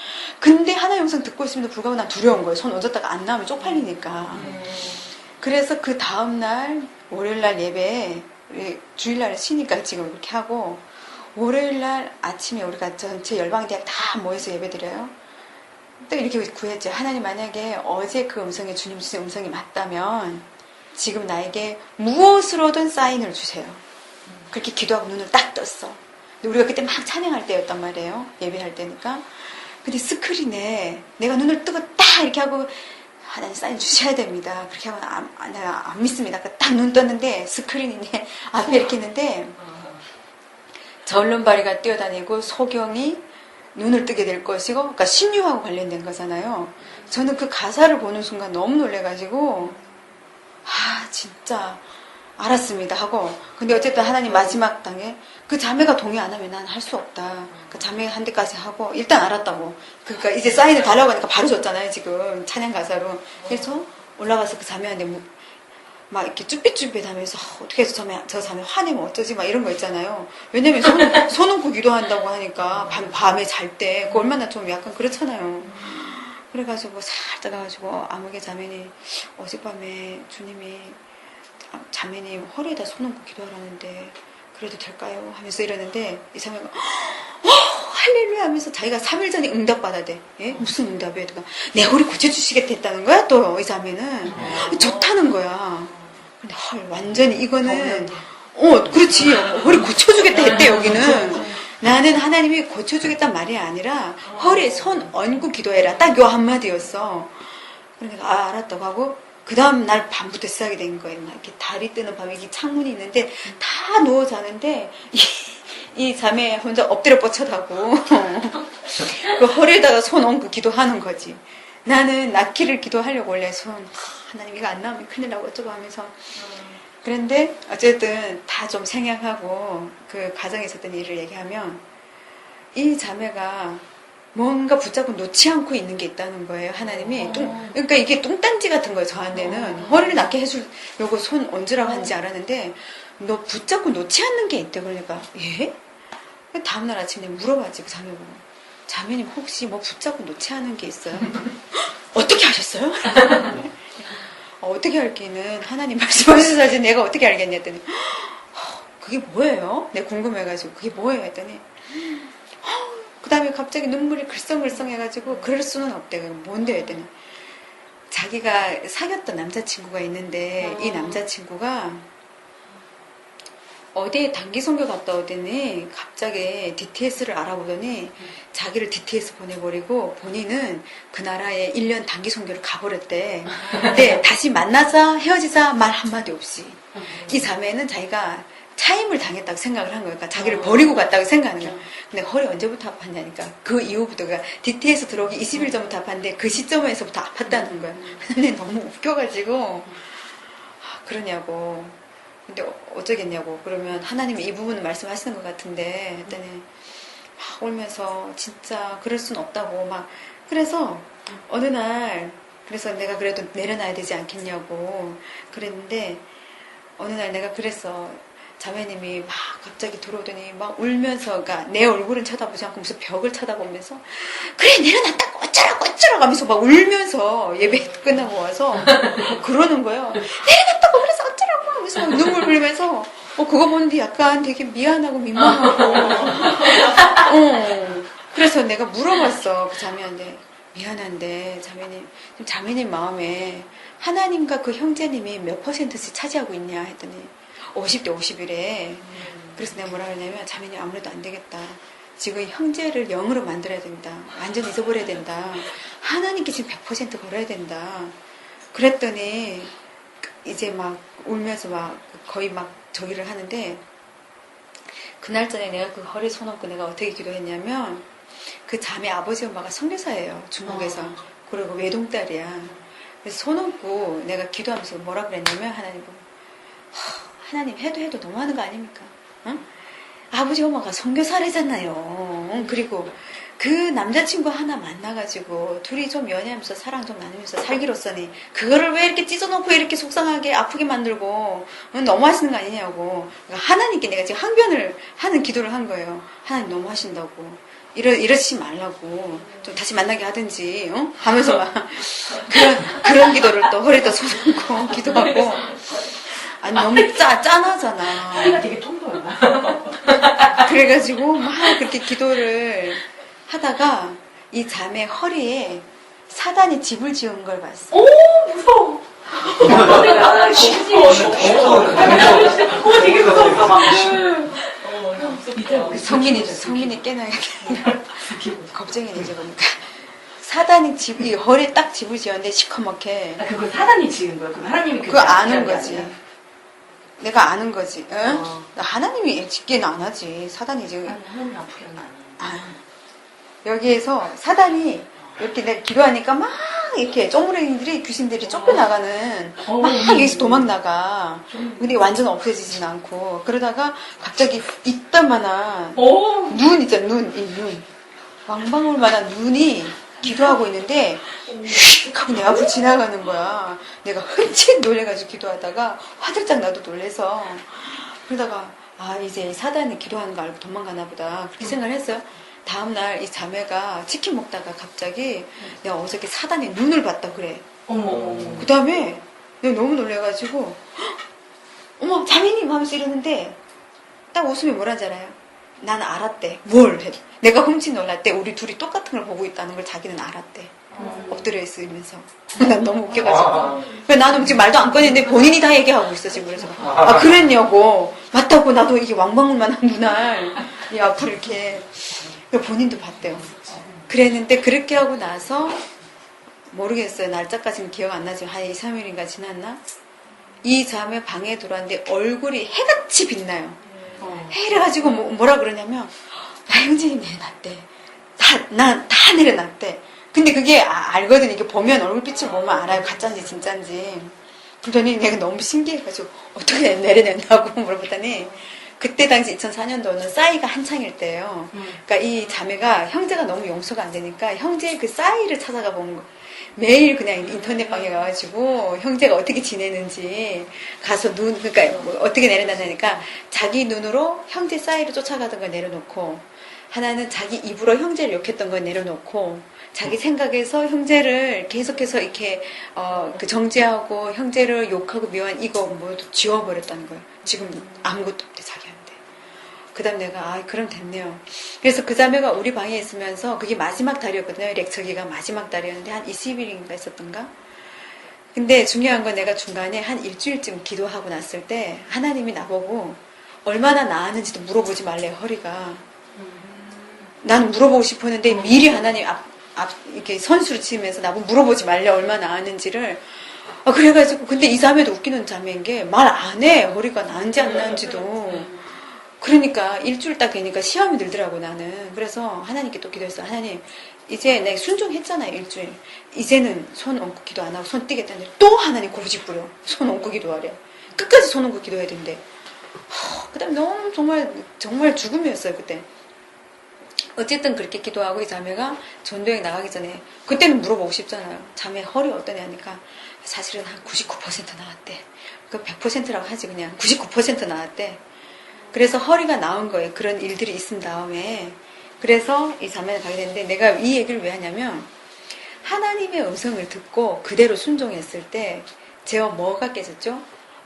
근데 하나님 음성 듣고 있음에도 불구하고 난 두려운 거예요. 손 얹었다가 안 나오면 쪽팔리니까. 그래서 그 다음날 월요일날 예배에 주일날에 쉬니까 지금 이렇게 하고 월요일날 아침에 우리가 전체 열방대학 다 모여서 예배드려요. 또 이렇게 구했죠. 하나님 만약에 어제 그 음성이 주님 주신 음성이 맞다면 지금 나에게 무엇으로든 사인을 주세요. 그렇게 기도하고 눈을 딱 떴어. 근데 우리가 그때 막 찬양할 때였단 말이에요. 예배할 때니까. 근데 스크린에 내가 눈을 뜨고 딱 이렇게 하고 하나님 사인 주셔야 됩니다. 그렇게 하면 내가 안 믿습니다. 딱 눈 떴는데 스크린이 앞에 이렇게 있는데 전론바리가 뛰어다니고 소경이 눈을 뜨게 될 것이고 그러니까 신유하고 관련된 거잖아요. 저는 그 가사를 보는 순간 너무 놀래가지고 진짜 알았습니다 하고 근데 어쨌든 하나님 마지막 당에 그 자매가 동의 안 하면 난 할 수 없다. 그 자매 한 대까지 하고 일단 알았다고. 그러니까 이제 사인을 달라고 하니까 바로 줬잖아요 지금 찬양 가사로. 그래서 올라가서 그 자매한테 막 이렇게 쭈삣쭈삣하면서 어떻게 해서 저 자매 화내면 어쩌지 막 이런 거 있잖아요. 왜냐면 손 얹고 기도한다고 하니까 밤에 잘 때 그 얼마나 좀 약간 그렇잖아요. 그래가지고 살짝 가가지고 아무개 자매님 어젯밤에 주님이 자매님 허리에다 손 얹고 기도하라는데 그래도 될까요? 하면서 이러는데 이 자매가 할렐루야 하면서 자기가 3일 전에 응답받아대. 예? 무슨 응답이야? 내 허리 고쳐주시겠다는 거야? 또 이 자매는 좋다는 거야. 근데 완전히 이거는 그렇지. 허리 고쳐주겠다 했대 여기는. 나는 하나님이 고쳐주겠단 말이 아니라 허리에 손 얹고 기도해라. 딱 요 한마디였어. 그러니까 알았다고 하고 그 다음 날 밤부터 시작이 된 거예요. 이렇게 달이 뜨는 밤에 이게 창문이 있는데 다 누워 자는데 이 자매 혼자 엎드려 뻗쳐다고 그 허리에다가 손 얹고 기도하는 거지. 나는 낳기를 기도하려고 원래 하나님 이거 안 나오면 큰일 나고 어쩌고 하면서 그런데 어쨌든 다 좀 생략하고 그 가정에 있었던 일을 얘기하면 이 자매가 뭔가 붙잡고 놓지 않고 있는 게 있다는 거예요. 하나님이 그러니까 이게 뚱딴지 같은 거예요. 저한테는 허리를 낫게 해줄 요거 손 얹으라고 한지 알았는데 너 붙잡고 놓지 않는 게 있대. 그러니까 예? 다음날 아침에 물어봤지 그 자매 보고 자매님 혹시 뭐 붙잡고 놓지 않은 게 있어요? 어떻게 하셨어요? 어떻게 알기는 하나님 말씀하셔야지 내가 어떻게 알겠냐 했더니 그게 뭐예요? 내가 궁금해가지고 그게 뭐예요? 했더니 그 다음에 갑자기 눈물이 글썽글썽 해가지고 그럴 수는 없대. 뭔데? 했더니 자기가 사귀었던 남자친구가 있는데 이 남자친구가 어디에 단기 선교 갔다 오더니 갑자기 DTS를 알아보더니 자기를 DTS 보내버리고 본인은 그 나라에 1년 단기 선교를 가버렸대. 근데 다시 만나자 헤어지자 말 한마디 없이 이 자매는 자기가 차임을 당했다고 생각을 한 거예요. 그러니까 자기를 버리고 갔다고 생각하는 거예요. 근데 허리 언제부터 아팠냐니까 그 이후부터 그러니까 DTS 들어오기 20일 전부터 아팠는데 그 시점에서부터 아팠다는 거예요. 근데 너무 웃겨가지고 그러냐고. 근데 어쩌겠냐고. 그러면 하나님이 이 부분을 말씀하시는 것 같은데 했더니 막 울면서 진짜 그럴 순 없다고 막 그래서 어느 날 그래서 내가 그래도 내려놔야 되지 않겠냐고 그랬는데 어느 날 내가 그랬어. 자매님이 막 갑자기 들어오더니 막 울면서 그러니까 내 얼굴은 쳐다보지 않고 무슨 벽을 쳐다보면서 그래 내려놨다고 어쩌라고 하면서 막 울면서 예배 끝나고 와서 그러는 거예요. 내려놨다고 그래서 어쩌라고 하면서 눈물 흘리면서 그거 보는데 약간 되게 미안하고 민망하고 그래서 내가 물어봤어 그 자매한테 미안한데 자매님 지금 자매님 마음에 하나님과 그 형제님이 몇 %씩 차지하고 있냐 했더니 50대 50이래. 그래서 내가 뭐라 그러냐면 자매님 아무래도 안 되겠다. 지금 형제를 0으로 만들어야 된다. 완전 잊어버려야 된다. 하나님께 지금 100% 걸어야 된다. 그랬더니 이제 막 울면서 막 거의 막 저기를 하는데 그날 전에 내가 그 허리 손 얹고 내가 어떻게 기도했냐면 그 자매 아버지 엄마가 성교사예요. 중국에서. 그리고 외동딸이야. 그래서 손 얹고 내가 기도하면서 뭐라 그랬냐면 하나님 보고 하나님 해도 너무하는 거 아닙니까? 응? 아버지 엄마가 선교사래잖아요. 그리고 그 남자친구 하나 만나가지고 둘이 좀 연애하면서 사랑 좀 나누면서 살기로써니 그거를 왜 이렇게 찢어놓고 이렇게 속상하게 아프게 만들고 너무 하시는 거 아니냐고. 그러니까 하나님께 내가 지금 항변을 하는 기도를 한 거예요. 하나님 너무 하신다고. 이러지 말라고. 좀 다시 만나게 하든지, 하면서 막, 그런 기도를 또 허리에다 손얹고 기도하고. 아니, 너무 짠하잖아.
허리가 되게 통보였나?
그래가지고 막 그렇게 기도를 하다가 이 자매 허리에 사단이 집을 지은 걸 봤어.
오, 무서워. 내가 되게 무서웠어, 방금.
성민이 깨나야겠다. 겁쟁이네, 보니까. 사단이 이 허리에 딱 집을 지었는데 시커멓게.
아, 그거 사단이 지은 거야? 그거 하나님이
그거 아는
기억이
거지.
아니야?
내가 아는 거지. 응?
어.
하나님이 짓기는 안 하지. 사단이 지금.
아니, 하나님 아프게 하는 거 아니야?
아, 여기에서 사단이 이렇게 내가 기도하니까 막 이렇게 쪼무레기들이 귀신들이 쫓겨나가는 막 여기서 도망 나가. 근데 완전 없어지진 않고 그러다가 갑자기 이따만한
오!
눈 있잖아. 눈 왕방울만한 눈이 기도하고 있는데 휙 하고 내 앞으로 지나가는 거야. 내가 흠칫 놀래가지고 기도하다가 화들짝 나도 놀래서 그러다가 아 이제 이 사단이 기도하는 거 알고 도망가나 보다 그렇게 생각을 했어요. 다음날 이 자매가 치킨 먹다가 갑자기 내가 어저께 사단의 눈을 봤다 그래.
어머.
그 다음에 내가 너무 놀래가지고 헉! 어머 자매님 하면서 이러는데 딱 웃음이 뭐라는지 알아요? 나는 알았대. 뭘 해? 내가 훔친 놀랄 때 우리 둘이 똑같은 걸 보고 있다는 걸 자기는 알았대. 엎드려 있으면서 난 너무 웃겨가지고 그래, 나는 지금 말도 안 꺼냈는데 본인이 다 얘기하고 있어 지금. 그래서 아 그랬냐고. 맞다고. 나도 이게 왕방울만한 눈알 이 앞으로 이렇게 본인도 봤대요. 그랬는데 그렇게 하고 나서 모르겠어요. 날짜까지는 기억 안 나지만 한 2, 3일인가 지났나? 이 자매 방에 들어왔는데 얼굴이 해같이 빛나요. 이래가지고 뭐라 그러냐면 형제님 내려놨대. 다 내려놨대. 근데 그게 알거든. 이게 보면 얼굴빛을 보면 알아요. 가짜인지 진짜인지. 그러더니 내가 너무 신기해가지고 어떻게 내려냈냐고 물어봤더니 그때 당시 2004년도는 싸이가 한창일 때예요. 그러니까 이 자매가 형제가 너무 용서가 안 되니까 형제의 그 싸이를 찾아가 본 거. 매일 그냥 인터넷방에 가가지고 형제가 어떻게 지내는지 가서 그러니까 뭐 어떻게 내려놨냐니까 자기 눈으로 형제 싸이를 쫓아가던 걸 내려놓고 하나는 자기 입으로 형제를 욕했던 걸 내려놓고 자기 생각에서 형제를 계속해서 이렇게 그 정죄하고 형제를 욕하고 미워한 이거 모두 지워버렸다는 거예요. 지금 아무것도 없대 자기한테. 그 다음 내가 그럼 됐네요. 그래서 그 자매가 우리 방에 있으면서 그게 마지막 달이었거든요. 렉처기가 마지막 달이었는데 한 20일인가 있었던가. 근데 중요한 건 내가 중간에 한 일주일쯤 기도하고 났을 때 하나님이 나보고 얼마나 나았는지도 물어보지 말래 허리가. 나는 물어보고 싶었는데 미리 하나님 이렇게 선수를 치면서 나보고 물어보지 말래 얼마나 나았는지를. 그래가지고 근데 이 자매도 웃기는 자매인 게 말 안 해. 허리가 나은지 안 나은지도. 그러니까 일주일 딱 되니까 시험이 들더라고 나는. 그래서 하나님께 또 기도했어. 하나님 이제 내가 순종했잖아요 일주일. 이제는 손 얹고 기도 안 하고 손 띄겠다는데 또 하나님 고집부려. 손 얹고 기도하래. 끝까지 손 얹고 기도해야 된대. 그 다음에 너무 정말 죽음이었어요 그때. 어쨌든 그렇게 기도하고 이 자매가 전도에 나가기 전에 그때는 물어보고 싶잖아요. 자매 허리 어떠냐 하니까 사실은 한 99% 나왔대. 그 100%라고 하지 그냥 99% 나왔대. 그래서 허리가 나온 거예요. 그런 일들이 있은 다음에. 그래서 이 자매를 가게 됐는데 내가 이 얘기를 왜 하냐면 하나님의 음성을 듣고 그대로 순종했을 때 제가 뭐가 깨졌죠?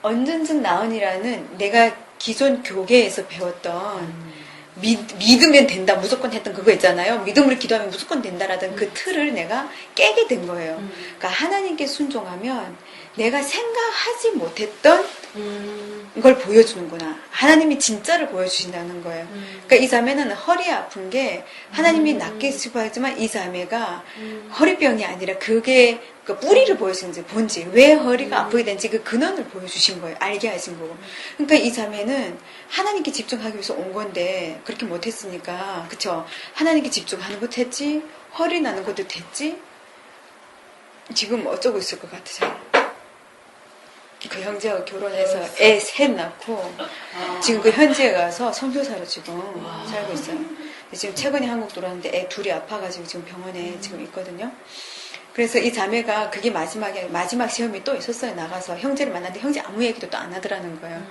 언젠쯤 나으니라는 내가 기존 교계에서 배웠던 믿으면 된다 무조건 했던 그거 있잖아요. 믿음으로 기도하면 무조건 된다라던 그 틀을 내가 깨게 된 거예요. 그러니까 하나님께 순종하면 내가 생각하지 못했던 걸 보여주는구나. 하나님이 진짜를 보여주신다는 거예요. 그러니까 이 자매는 허리 아픈 게 하나님이 낫게 싶어하지만 이 자매가 허리병이 아니라 그게 그 뿌리를 보여주는지 본지 왜 허리가 아프게 된지 그 근원을 보여주신 거예요. 알게 하신 거고. 그러니까 이 자매는 하나님께 집중하기 위해서 온 건데 그렇게 못했으니까 그쵸? 하나님께 집중하는 것도 했지 허리 나는 것도 됐지 지금 어쩌고 있을 것 같으세요? 그 형제하고 결혼해서 애 셋 낳고 지금 그 현지에 가서 선교사로 지금 살고 있어요. 지금 최근에 한국 들어왔는데 애 둘이 아파가지고 지금 병원에 지금 있거든요. 그래서 이 자매가 그게 마지막 시험이 또 있었어요. 나가서 형제를 만났는데 형제 아무 얘기도 또 안 하더라는 거예요.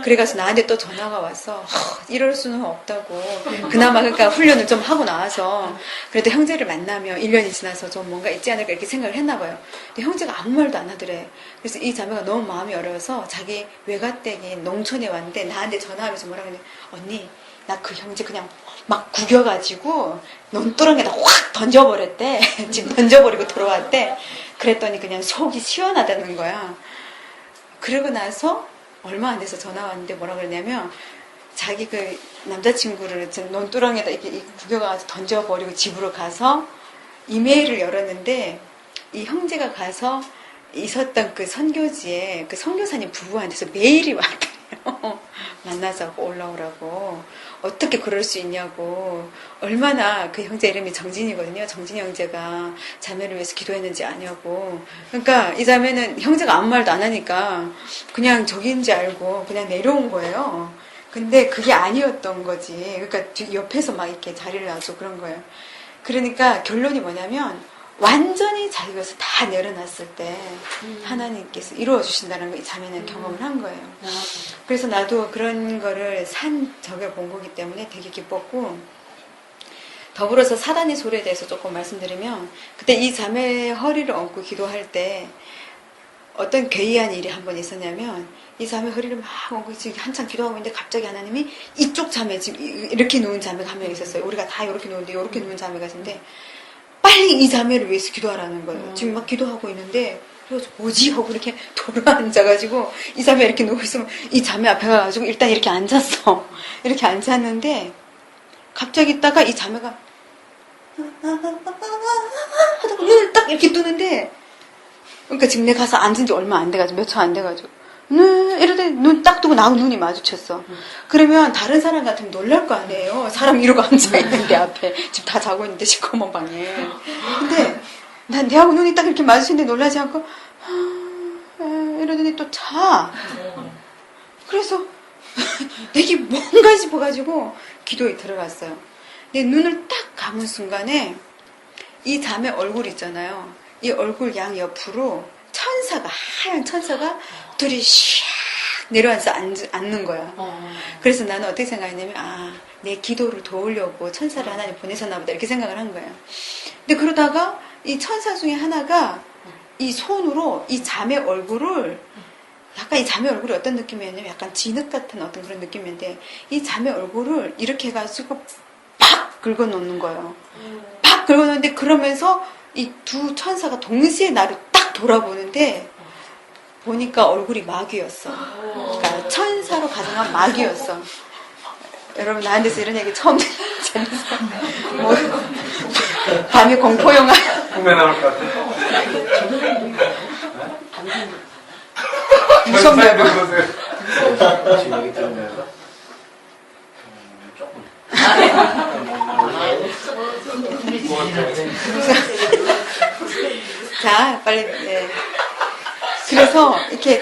그래가지고 나한테 또 전화가 와서 이럴 수는 없다고. 그나마 그러니까 훈련을 좀 하고 나와서 그래도 형제를 만나면 1년이 지나서 좀 뭔가 있지 않을까 이렇게 생각을 했나 봐요. 근데 형제가 아무 말도 안 하더래. 그래서 이 자매가 너무 마음이 어려워서 자기 외가댁이 농촌에 왔는데 나한테 전화하면서 뭐라 그러냐. 언니 나 그 형제 그냥 막 구겨가지고 논두렁에다 확 던져버렸대. 지금 던져버리고 들어왔대. 그랬더니 그냥 속이 시원하다는 거야. 그러고 나서 얼마 안 돼서 전화 왔는데 뭐라 그러냐면 자기 그 남자친구를 지금 논두렁에다 이렇게 구겨가지고 던져버리고 집으로 가서 이메일을 열었는데 이 형제가 가서 있었던 그 선교지에 그 선교사님 부부한테서 메일이 왔대요. 만나서 올라오라고. 어떻게 그럴 수 있냐고. 얼마나 그 형제 이름이 정진이거든요. 정진이 형제가 자매를 위해서 기도했는지 아냐고. 그러니까 이 자매는 형제가 아무 말도 안 하니까 그냥 저기인지 알고 그냥 내려온 거예요. 근데 그게 아니었던 거지. 그러니까 옆에서 막 이렇게 자리를 놔주고 그런 거예요. 그러니까 결론이 뭐냐면 완전히 자기 것을 다 내려놨을 때 하나님께서 이루어 주신다는 걸 이 자매는 경험을 한 거예요. 그래서 나도 그런 거를 적을 본 거기 때문에 되게 기뻤고, 더불어서 사단의 소리에 대해서 조금 말씀드리면, 그때 이 자매의 허리를 얹고 기도할 때 어떤 괴이한 일이 한 번 있었냐면, 이 자매 허리를 막 얹고 지금 한참 기도하고 있는데 갑자기 하나님이 이쪽 자매, 지금 이렇게 누운 자매가 한 명 있었어요. 우리가 다 이렇게 누운데 이렇게 누운 자매가 있는데 빨리 이 자매를 위해서 기도하라는 거예요. 지금 막 기도하고 있는데 그래서 뭐지? 하고 이렇게 돌아앉아가지고 이 자매 이렇게 누워있으면 이 자매 앞에 가가지고 일단 이렇게 앉았어. 이렇게 앉았는데 갑자기 있다가 이 자매가 하다가 눈을 딱 이렇게 뜨는데, 그러니까 지금 내가 가서 앉은 지 얼마 안 돼가지고 몇 초 안 돼가지고 이러더니 눈 딱 뜨고 나하고 눈이 마주쳤어. 그러면 다른 사람 같으면 놀랄 거 아니에요. 사람 이러고 앉아있는데 앞에 지금 다 자고 있는데 시커먼 방에. 근데 난 내하고 눈이 딱 이렇게 마주치는데 놀라지 않고 이러더니 또 자. 그래서 내게 뭔가 싶어가지고 기도에 들어갔어요. 내 눈을 딱 감은 순간에 이 자매 얼굴 있잖아요. 이 얼굴 양 옆으로 천사가, 하얀 천사가 둘이 샥 내려앉아서 앉는 거야. 그래서 나는 어떻게 생각했냐면, 내 기도를 도우려고 천사를 하나님 보내셨나 보다 이렇게 생각을 한 거예요. 근데 그러다가 이 천사 중에 하나가 이 손으로 이 자매 얼굴을, 약간 이 자매 얼굴이 어떤 느낌이었냐면 약간 진흙 같은 어떤 그런 느낌인데, 이 자매 얼굴을 이렇게 해가지고 팍 긁어놓는 거예요. 팍 긁어놓는데, 그러면서 이 두 천사가 동시에 나를 딱 돌아보는데 보니까 얼굴이 마귀였어. 그러니까 천사로 가정한 마귀였어. 여러분 나한테서 이런 얘기 처음 재밌어. 뭐 밤에 공포 영화.
꿈에 나올 것 같아.
무섭냐고.
지금 얘기 들으면서 조금.
자, 빨리. 네. 그래서 이렇게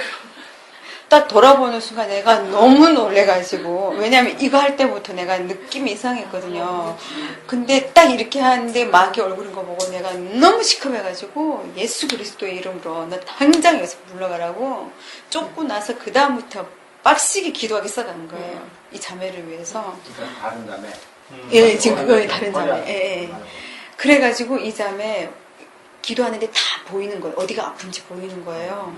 딱 돌아보는 순간 내가 너무 놀래가지고, 왜냐면 이거 할 때부터 내가 느낌이 이상했거든요. 근데 딱 이렇게 하는데 마귀 얼굴인 거 보고 내가 너무 시커매가지고 예수 그리스도의 이름으로 너 당장 여기서 물러가라고 쫓고 나서 그 다음부터 빡시게 기도하기 시작하는 거예요. 이 자매를 위해서.
다른 다음에.
예, 지금 그거에 다른 자매. 예. 그래가지고 이 자매 기도하는데 다 보이는 거예요. 어디가 아픈지 보이는 거예요.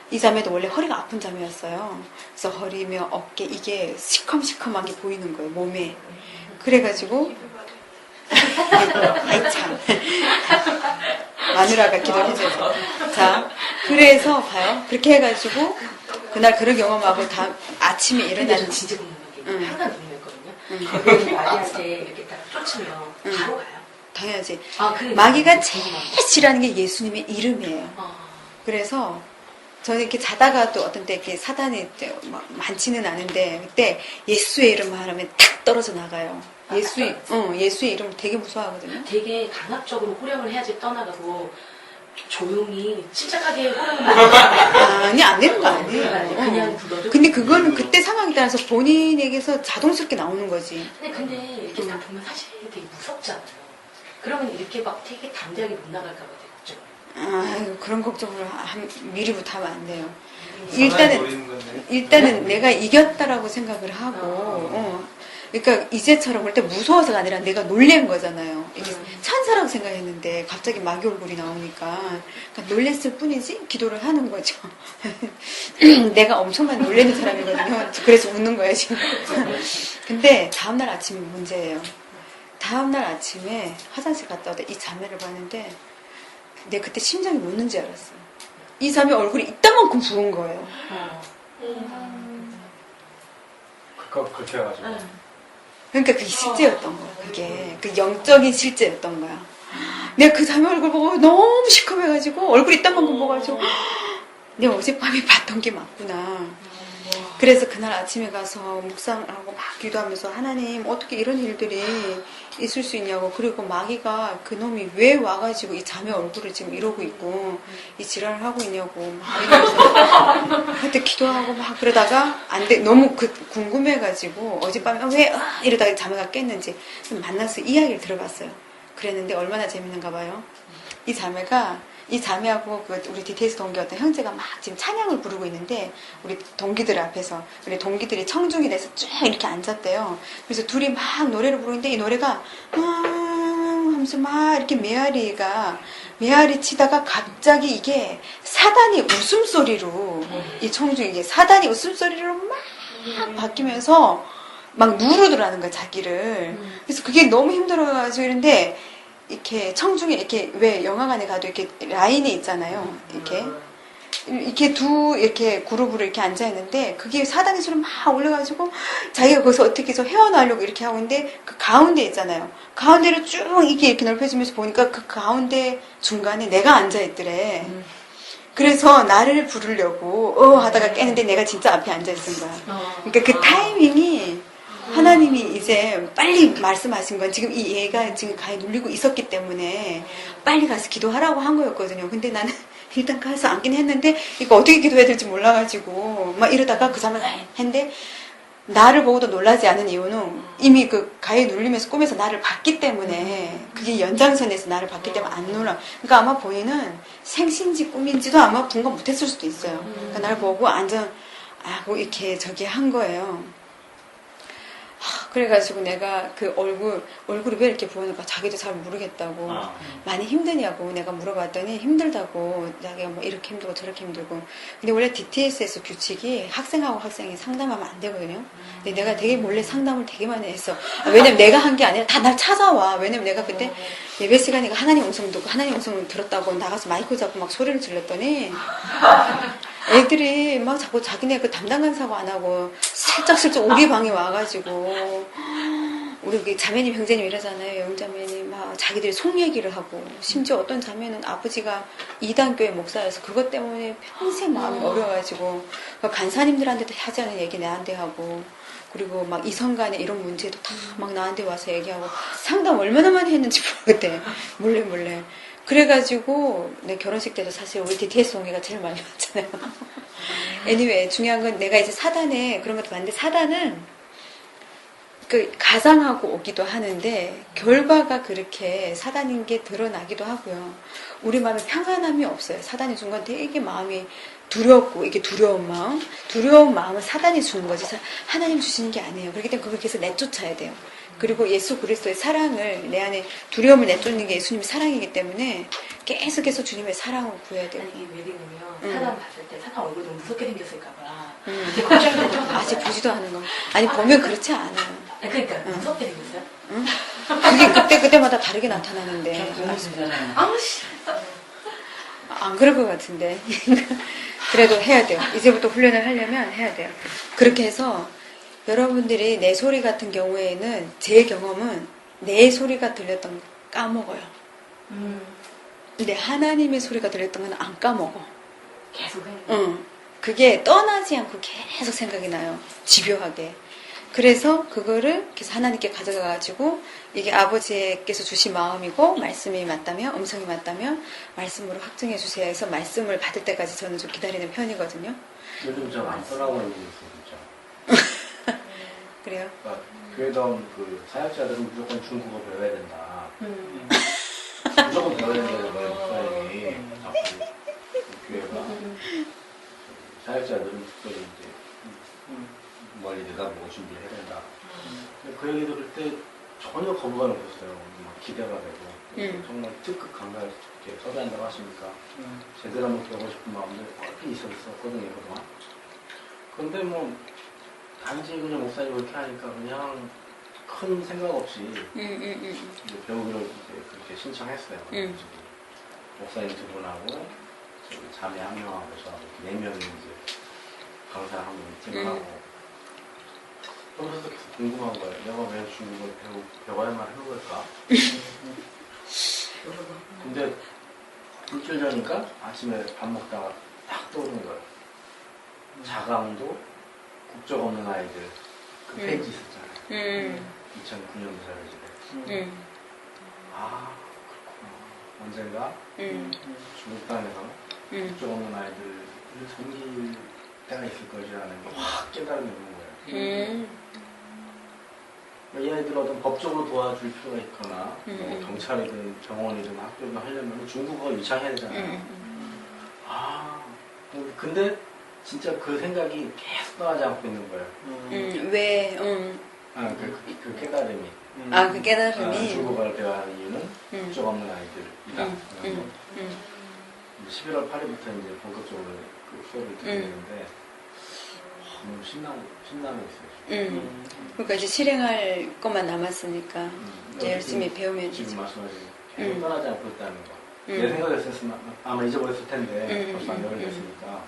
이 자매도 원래 허리가 아픈 자매였어요. 그래서 허리며 어깨 이게 시커먼 게 보이는 거예요. 몸에. 그래가지고 아이 참 마누라가 기도해줘서. 자, 그래서 봐요. 그렇게 해가지고 그날 그런 경험하고 다 아침에
근데
일어나는
저 진짜 궁금한 게
응.
항상 궁금했거든요. 여기 마귀한테 이렇게 딱 쫓으면 바로 가요?
당연하지.
그래.
마귀가 제일 싫어하는 게 예수님의 이름이에요. 그래서 저는 이렇게 자다가도 어떤 때 이렇게 사단이 막 많지는 않은데 그때 예수의 이름만 하면 탁 떨어져 나가요. 예수의 이름 되게 무서워하거든요.
되게 강압적으로 호령을 해야지 떠나가고 조용히 침착하게 호르몬
아니, 안 되는 거 아니에요.
그냥 불러도.
근데 그거는 그때 상황에 따라서 본인에게서 자동스럽게 나오는 거지.
근데 이렇게 딱 보면 사실 되게 무섭잖아요. 그러면 이렇게 막 되게 담대하게 못 나갈까 봐 되게 걱정.
그런 걱정을 미리부터 하면 안 돼요.
사나이 노리는 건데.
일단은 내가 이겼다라고 생각을 하고, 그러니까 이제처럼 볼 때 무서워서가 아니라 내가 놀란 거잖아요. 이게 천사라고 생각했는데 갑자기 마귀 얼굴이 나오니까 그러니까 놀랬을 뿐이지 기도를 하는 거죠. 내가 엄청나게 놀라는 사람이거든요. 그래서 웃는 거예요 지금. 근데 다음날 아침이 문제예요. 다음날 아침에 화장실 갔다 오다 이 자매를 봤는데 내가 그때 심장이 멎는지 알았어요. 이 자매 얼굴이 이따만큼 부은 거예요.
그렇게 해가지고.
그러니까 그게 실제였던 거야. 그게 그 영적인 실제였던 거야. 내가 그 자매 얼굴 보고 너무 시커매가지고 얼굴 이따만큼 보가지고 내가 어젯밤에 봤던 게 맞구나. 그래서 그날 아침에 가서 묵상하고 막 기도하면서 하나님 어떻게 이런 일들이 있을 수 있냐고, 그리고 마귀가 그놈이 왜 와가지고 이 자매 얼굴을 지금 이러고 있고 이 지랄을 하고 있냐고 막 이러면서 그때 기도하고 막 그러다가 안 돼, 너무 궁금해가지고 어젯밤에 왜 이러다가 자매가 깼는지 만나서 이야기를 들어봤어요. 그랬는데 얼마나 재밌는가 봐요. 이 자매하고 우리 DTS 동기 어떤 형제가 막 지금 찬양을 부르고 있는데 우리 동기들 앞에서 우리 동기들이 청중이 돼서 쭉 이렇게 앉았대요. 그래서 둘이 막 노래를 부르는데 이 노래가 하면서 막 이렇게 메아리 치다가 갑자기 이게 사단이 웃음소리로 이 청중이 이게 사단이 웃음소리로 막 바뀌면서 막 누르더라는 거야 자기를. 그래서 그게 너무 힘들어가지고 이런데 이렇게 청중에 이렇게 왜 영화관에 가도 이렇게 라인이 있잖아요. 이렇게 이렇게 그룹으로 이렇게 앉아 있는데 그게 사단의 소리 막 올려가지고 자기가 거기서 어떻게 해서 헤어나오려고 이렇게 하고 있는데 그 가운데 있잖아요. 가운데를 쭉 이렇게 넓혀지면서 보니까 그 가운데 중간에 내가 앉아 있더래. 그래서 나를 부르려고 하다가 깨는데 내가 진짜 앞에 앉아 있은 거야. 그러니까 그 타이밍이 하나님이 이제 빨리 말씀하신 건 지금 이 얘가 지금 가에 눌리고 있었기 때문에 빨리 가서 기도하라고 한 거였거든요. 근데 나는 일단 가서 앉긴 했는데 이거 어떻게 기도해야 될지 몰라가지고 막 이러다가 그 사람을 했는데 나를 보고도 놀라지 않은 이유는 이미 그 가에 눌리면서 꿈에서 나를 봤기 때문에 그게 연장선에서 나를 봤기 때문에 안 놀라. 그러니까 아마 본인은 생신지 꿈인지도 아마 분간 못했을 수도 있어요. 그러니까 나를 보고 뭐 이렇게 저기 한 거예요. 그래가지고 내가 그 얼굴이 왜 이렇게 부으니까 자기도 잘 모르겠다고 많이 힘드냐고 내가 물어봤더니 힘들다고 자기가 뭐 이렇게 힘들고 저렇게 힘들고. 근데 원래 DTS에서 규칙이 학생하고 학생이 상담하면 안 되거든요. 근데 내가 되게 몰래 상담을 되게 많이 했어. 왜냐면 내가 한 게 아니라 다 날 찾아와. 왜냐면 내가 그때 예배 시간에 하나님 음성 듣고 하나님 음성을 들었다고 나가서 마이크 잡고 막 소리를 질렀더니 애들이 막 자꾸 자기네 그 담당 간사고 안 하고 슬쩍슬쩍 우리 방에 와가지고 우리 자매님 형제님 이러잖아요. 영자매님 막 자기들이 속 얘기를 하고 심지어 어떤 자매는 아버지가 이단교회 목사여서 그것 때문에 평생 마음이 어려워가지고 간사님들한테도 하지 않은 얘기 나한테 하고 그리고 막 이성간에 이런 문제도 다 막 나한테 와서 얘기하고 상담 얼마나 많이 했는지 모르겠대. 몰래. 그래가지고 내 결혼식 때도 사실 우리 DTS 동기가 제일 많이 왔잖아요. anyway, 중요한 건 내가 이제 사단에 그런 것도 봤는데 사단은 그 가상하고 오기도 하는데 결과가 그렇게 사단인 게 드러나기도 하고요. 우리 마음에 평안함이 없어요. 사단이 준 건 되게 마음이 두렵고 이게 두려운 마음은 사단이 주는 거지 하나님 주시는 게 아니에요. 그렇기 때문에 그걸 계속 내쫓아야 돼요. 그리고 예수 그리스도의 사랑을 내 안에 두려움을 내쫓는 게 예수님의 사랑이기 때문에 계속해서 주님의 사랑을 구해야 돼요.
아니 웨딩은요 사람 봤을 때 사람 얼굴이 너무 무섭게 생겼을까봐 되게 걱정이 되죠.
아직 보지도 않은 거. 아니 보면 그렇지 않아요.
그러니까 무섭게 생겼어요?
응? 그게 그때마다 다르게 나타나는데
아우씨
안 그럴 것 같은데. 그래도 해야 돼요. 이제부터 훈련을 하려면 해야 돼요. 그렇게 해서 여러분들이 내 소리 같은 경우에는 제 경험은 내 소리가 들렸던 거 까먹어요. 근데 하나님의 소리가 들렸던 건 안 까먹어.
계속 해요.
그게 떠나지 않고 계속 생각이 나요. 집요하게. 그래서 그거를 그래서 하나님께 가져가가지고 이게 아버지께서 주신 마음이고 말씀이 맞다면 음성이 맞다면 말씀으로 확증해 주세요 해서 말씀을 받을 때까지 저는 좀 기다리는 편이거든요.
요즘 좀 안 떠나고 있는 게 있어, 진짜.
그래요?
그러니까 교회 다운 그 사역자들은 무조건 중국어 배워야 된다. 무조건 배워야 된다는 거예요, 목사님이. 자꾸 그 교회가. 사역자들은 특별히 이제 멀리 내다보고 준비해야 된다. 근데 그 얘기 들을 때 전혀 거부감이 없었어요. 막 기대가 되고. 정말 특급 강사를 이렇게 섭외한다고 하시니까 제대로 한번 배우고 싶은 마음도 꽤 있었거든요, 그동안. 근데 뭐 단지 그냥 목사님 그렇게 하니까 그냥 큰 생각 없이 이제 배우기로 이제 그렇게 신청했어요. 목사님 두 분하고 저기 자매 한 명하고 저하고 네 명이 이제 강사 한번 미팅을 하고 그러면서 계속 궁금한 거예요. 내가 왜 중국을 배워야만 하는 걸까? 근데 일주일 전이니까 아침에 밥 먹다가 딱 떠오른 거예요. 자강도 국적 없는 아이들 그 페이지 있었잖아요. 2009년도 자료집에. 아 그렇구나. 언젠가 중국 땅에서 국적 없는 아이들을 섬길 때가 있을 것이라는 게 확 깨달음이 오는 거예요. 이 아이들 어떤 법적으로 도와줄 필요가 있거나 뭐 경찰이든 병원이든 학교든 하려면 중국어가 유창해야 되잖아요. 근데 진짜 그 생각이 계속 떠나지 않고 있는 거예요.
왜?
그 깨달음이.
그 깨달음이.
중국어를 배워야 하는 이유는 국적 없는 아이들이다. 11월 8일부터 이제 본격적으로 그 수업을 듣게 되는데 너무 신나고 있어요.
그러니까 이제 실행할 것만 남았으니까 이제 열심히 배우면
지금
되죠.
말씀하신 계속 떠나지 않고 있다는 거. 내 생각이었으면 아마 잊어버렸을 텐데 벌써 안 잊어버렸으니까.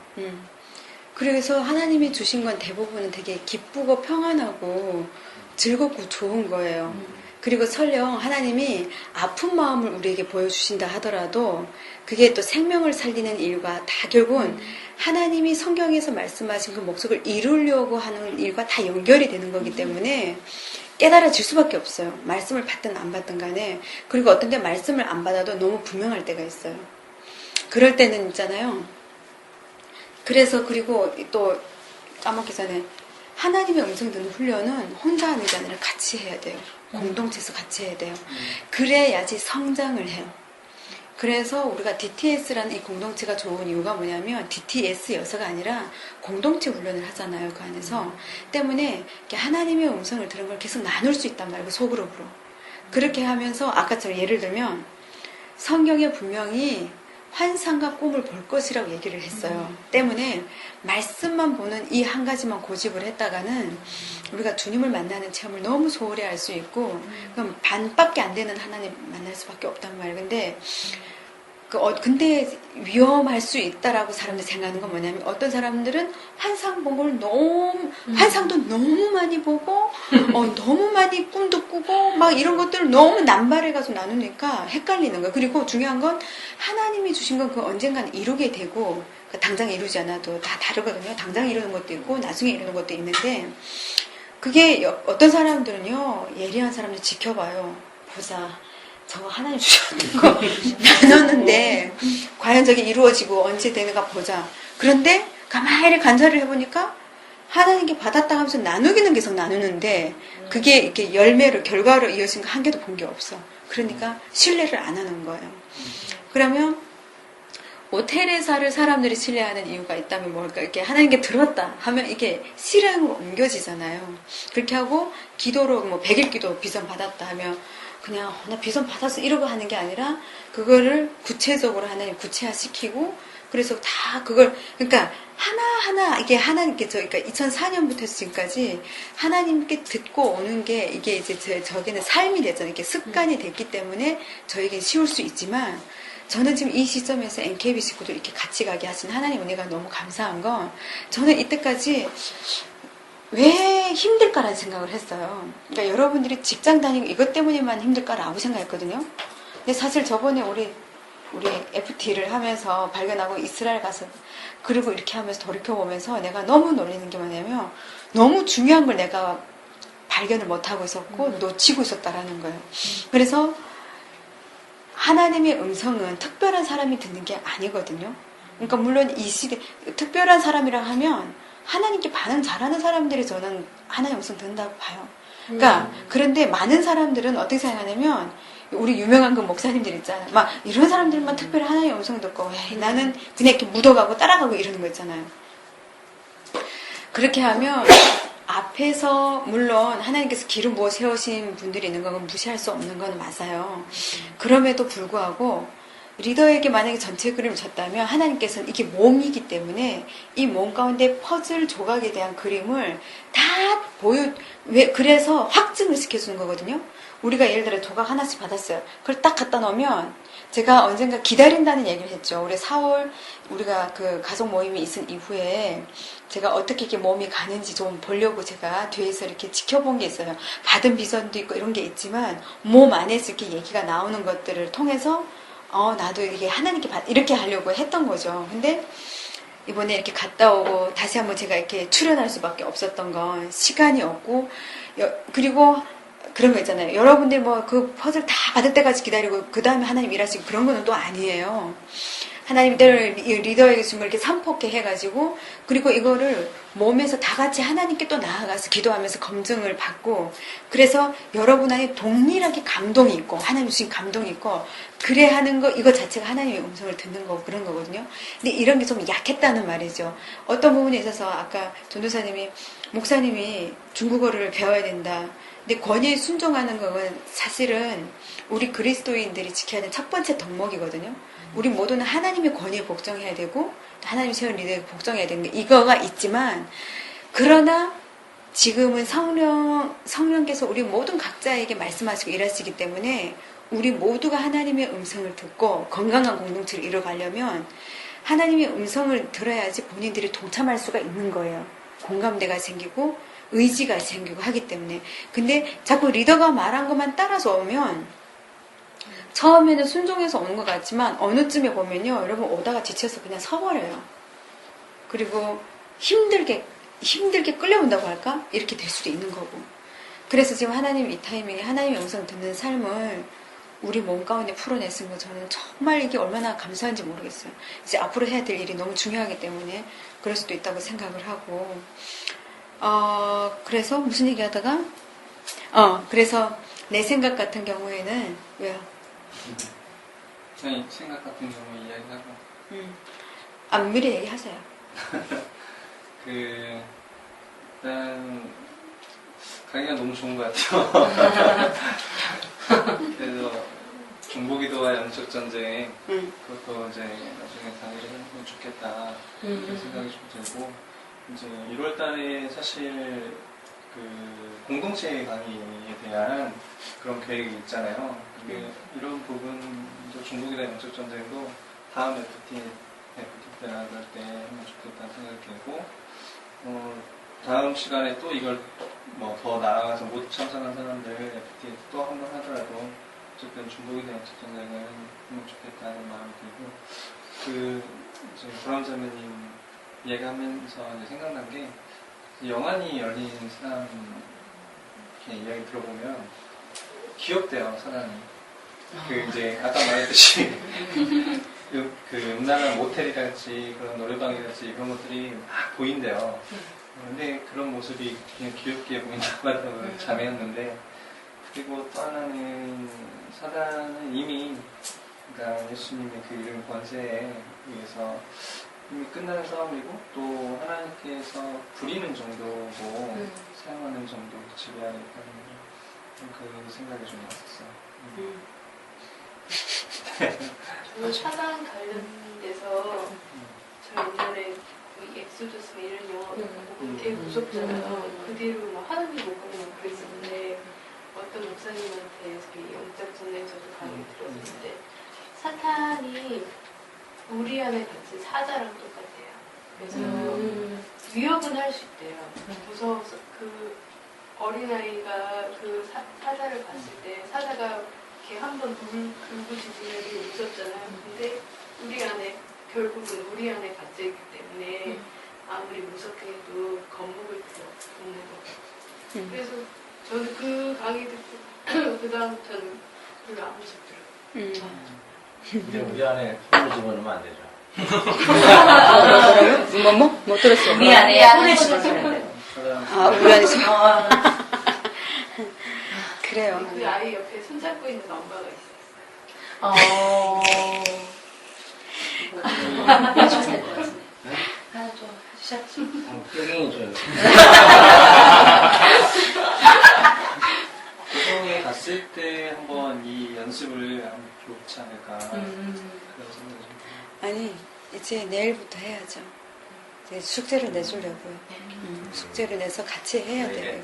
그래서 하나님이 주신 건 대부분은 되게 기쁘고 평안하고 즐겁고 좋은 거예요. 그리고 설령 하나님이 아픈 마음을 우리에게 보여주신다 하더라도 그게 또 생명을 살리는 일과 다 결국은 하나님이 성경에서 말씀하신 그 목적을 이루려고 하는 일과 다 연결이 되는 거기 때문에 깨달아질 수밖에 없어요. 말씀을 받든 안 받든 간에. 그리고 어떤 때 말씀을 안 받아도 너무 분명할 때가 있어요. 그럴 때는 있잖아요. 그래서 그리고 또 까먹기 전에 하나님의 음성 듣는 훈련은 혼자 하는 게 아니라 같이 해야 돼요. 공동체에서 같이 해야 돼요. 그래야지 성장을 해요. 그래서 우리가 DTS라는 이 공동체가 좋은 이유가 뭐냐면 DTS여서가 아니라 공동체 훈련을 하잖아요. 그 안에서. 때문에 하나님의 음성을 들은 걸 계속 나눌 수 있단 말이에요. 소그룹으로. 그렇게 하면서 아까처럼 예를 들면 성경에 분명히 환상과 꿈을 볼 것이라고 얘기를 했어요. 때문에 말씀만 보는 이 한 가지만 고집을 했다가는 우리가 주님을 만나는 체험을 너무 소홀히 할 수 있고 그럼 반밖에 안 되는 하나님 만날 수밖에 없단 말이에요. 근데 위험할 수 있다라고 사람들이 생각하는 건 뭐냐면 어떤 사람들은 환상 본 걸 환상도 너무 많이 보고 너무 많이 꿈도 꾸고 막 이런 것들을 너무 남발해가지고 나누니까 헷갈리는 거예요. 그리고 중요한 건 하나님이 주신 건 그 언젠가는 이루게 되고 당장 이루지 않아도 다 다르거든요. 당장 이루는 것도 있고 나중에 이루는 것도 있는데 그게 어떤 사람들은요 예리한 사람들 지켜봐요. 보자. 저거 하나님 주셨는 거 나눴는데 과연 저게 이루어지고 언제 되는가 보자. 그런데 가만히 관찰을 해보니까 하나님께 받았다 하면서 나누기는 계속 나누는데 그게 이렇게 열매로 결과로 이어진 거 한 개도 본 게 없어. 그러니까 신뢰를 안 하는 거예요. 그러면 테레사를 사람들이 신뢰하는 이유가 있다면 뭘까? 이렇게 하나님께 들었다 하면 이게 실행으로 옮겨지잖아요. 그렇게 하고 기도로 100일 기도 비전 받았다 하면 그냥 나 비전 받았어 이러고 하는 게 아니라 그거를 구체적으로 하나님 구체화시키고 그래서 다 그걸 그러니까 하나하나 이게 하나님께 그러니까 2004년부터 지금까지 하나님께 듣고 오는 게 이게 이제 저게는 삶이 됐잖아요. 이게 습관이 됐기 때문에 저에게 쉬울 수 있지만 저는 지금 이 시점에서 NKB 식구들 이렇게 같이 가게 하신 하나님 은혜가 너무 감사한 건 저는 이때까지 왜 힘들까라는 생각을 했어요. 그러니까 여러분들이 직장 다니고 이것 때문에만 힘들까라고 생각했거든요. 근데 사실 저번에 우리 FT를 하면서 발견하고 이스라엘 가서 그리고 이렇게 하면서 돌이켜보면서 내가 너무 놀리는 게 뭐냐면 너무 중요한 걸 내가 발견을 못하고 있었고 놓치고 있었다라는 거예요. 그래서 하나님의 음성은 특별한 사람이 듣는 게 아니거든요. 그러니까 물론 이 시대 특별한 사람이라 하면 하나님께 반응 잘하는 사람들이 저는 하나님의 음성 듣는다고 봐요. 그러니까 그런데 많은 사람들은 어떻게 생각하냐면 우리 유명한 그 목사님들 있잖아요. 막 이런 사람들만 특별히 하나님의 음성 듣고 에이, 나는 그냥 이렇게 묻어가고 따라가고 이러는 거 있잖아요. 그렇게 하면 앞에서 물론 하나님께서 기름 부어 세우신 분들이 있는 건 무시할 수 없는 건 맞아요. 그럼에도 불구하고 리더에게 만약에 전체 그림을 줬다면 하나님께서는 이게 몸이기 때문에 이 몸 가운데 퍼즐 조각에 대한 그림을 다 그래서 확증을 시켜주는 거거든요. 우리가 예를 들어 조각 하나씩 받았어요. 그걸 딱 갖다 놓으면 제가 언젠가 기다린다는 얘기를 했죠. 올해 4월 우리가 그 가족 모임이 있은 이후에 제가 어떻게 이렇게 몸이 가는지 좀 보려고 제가 뒤에서 이렇게 지켜본 게 있어요. 받은 비전도 있고 이런 게 있지만 몸 안에서 이렇게 얘기가 나오는 것들을 통해서 나도 이게 하나님께 이렇게 하려고 했던 거죠. 근데 이번에 이렇게 갔다 오고 다시 한번 제가 이렇게 출연할 수밖에 없었던 건 시간이 없고 그리고 그런 거 있잖아요. 여러분들 뭐 그 퍼즐 다 받을 때까지 기다리고 그 다음에 하나님 일하시고 그런 거는 또 아니에요. 하나님 때를 리더에게 주면 이렇게 삼포케 해가지고 그리고 이거를 몸에서 다 같이 하나님께 또 나아가서 기도하면서 검증을 받고 그래서 여러분 안에 동일하게 감동이 있고 하나님 주신 감동이 있고 그래 하는 거 이거 자체가 하나님의 음성을 듣는 거고 그런 거거든요. 근데 이런 게 좀 약했다는 말이죠. 어떤 부분에 있어서 아까 전도사님이 목사님이 중국어를 배워야 된다. 근데 권위에 순종하는 건 사실은 우리 그리스도인들이 지켜야 되는 첫 번째 덕목이거든요. 우리 모두는 하나님의 권위에 복종해야 되고 하나님이 세운 리더에게 복종해야 되는 게 이거가 있지만 그러나 지금은 성령께서 우리 모든 각자에게 말씀하시고 일하시기 때문에 우리 모두가 하나님의 음성을 듣고 건강한 공동체를 이뤄가려면 하나님의 음성을 들어야지 본인들이 동참할 수가 있는 거예요. 공감대가 생기고 의지가 생기고 하기 때문에. 근데 자꾸 리더가 말한 것만 따라서 오면 처음에는 순종해서 오는 것 같지만 어느 쯤에 보면요. 여러분 오다가 지쳐서 그냥 서버려요. 그리고 힘들게 끌려온다고 할까? 이렇게 될 수도 있는 거고. 그래서 지금 하나님 이 타이밍에 하나님의 음성 듣는 삶을 우리 몸 가운데 풀어냈으면 저는 정말 이게 얼마나 감사한지 모르겠어요. 이제 앞으로 해야 될 일이 너무 중요하기 때문에 그럴 수도 있다고 생각을 하고 그래서 무슨 얘기 하다가 그래서 내 생각 같은 경우에는 왜요?
아니 생각 같은 경우 이야기하고
미리 얘기하세요.
일단 가기가 너무 좋은 것 같아요. 그래서 중보기도와 영적 전쟁 그것도 이제 나중에 당일에 하면 좋겠다 그런 생각이 좀 들고 이제 1월달에 사실 그 공동체 강의에 대한 그런 계획이 있잖아요. 근데 이런 부분도 중보기도 영적 전쟁도 다음 FT 때 나갈 때 하면 좋겠다는 생각이 들고 다음 시간에 또 이걸 뭐 더 나아가서 못 참석한 사람들 FT 또 한 번 하더라도 어쨌든 중보기도 영적 전쟁을 하면 좋겠다는 마음이 들고 이제 브라운 자매님 얘기하면서 이제 생각난 게 영안이 열린 사람 이렇게 이야기 들어보면 귀엽대요 사람이. 이제 아까 말했듯이 그 음란한 모텔이랄지 그런 노래방이랄지 그런 것들이 막 보인대요. 근데 그런 모습이 그냥 귀엽게 보인다고 하더라고요. 자매였는데 그리고 또 하나는 사단은 이미 그러니까 예수님의 그 이름 권세에 의해서 이미 끝나는 싸움이고 또 하나님께서 부리는 정도고 사용하는 정도 지배하겠다는 그 생각이 좀 났었어요.
저는 사단 관련돼서 저 옛날에 그 엑소더스 이런 영화 보고 되게 무섭잖아요. 그 뒤로 막 하나님 못 보면 그랬었는데 어떤 목사님한테 저희 영적 전쟁 저도 강의 들었는데 사탄이 우리 안에 갇힌 사자랑 똑같아요. 그래서 위협은 할 수 있대요. 무서워서 그 어린아이가 그 사자를 봤을 때 사자가 이렇게 한번 울부짖으면 무섭잖아요. 근데 우리 안에 결국은 우리 안에 갇혀있기 때문에 아무리 무섭게 해도 겁먹을 필요 없는 거예요. 그래서 저는 그 강의 듣고 그 다음부터는 별로 안 무섭더라고요.
근데 우리 안에 손을 집어넣으면 안 되죠.
못 들었어.
우리 안에 손을 집어넣으면
아, 우리 안에서. 그래요.
그 아이 옆에 손잡고 있는 엄마가 있어요.
해주실 것 같은데. 하나 좀 해주셨죠?
뼈갱이 줘요.
고성에 갔을 때 한번 이 연습을 하면 좋지 않을까 그런 생각이 좀
아니, 이제 내일부터 해야죠. 이제 숙제를 내주려고요. 숙제를 내서 같이 해야 돼요.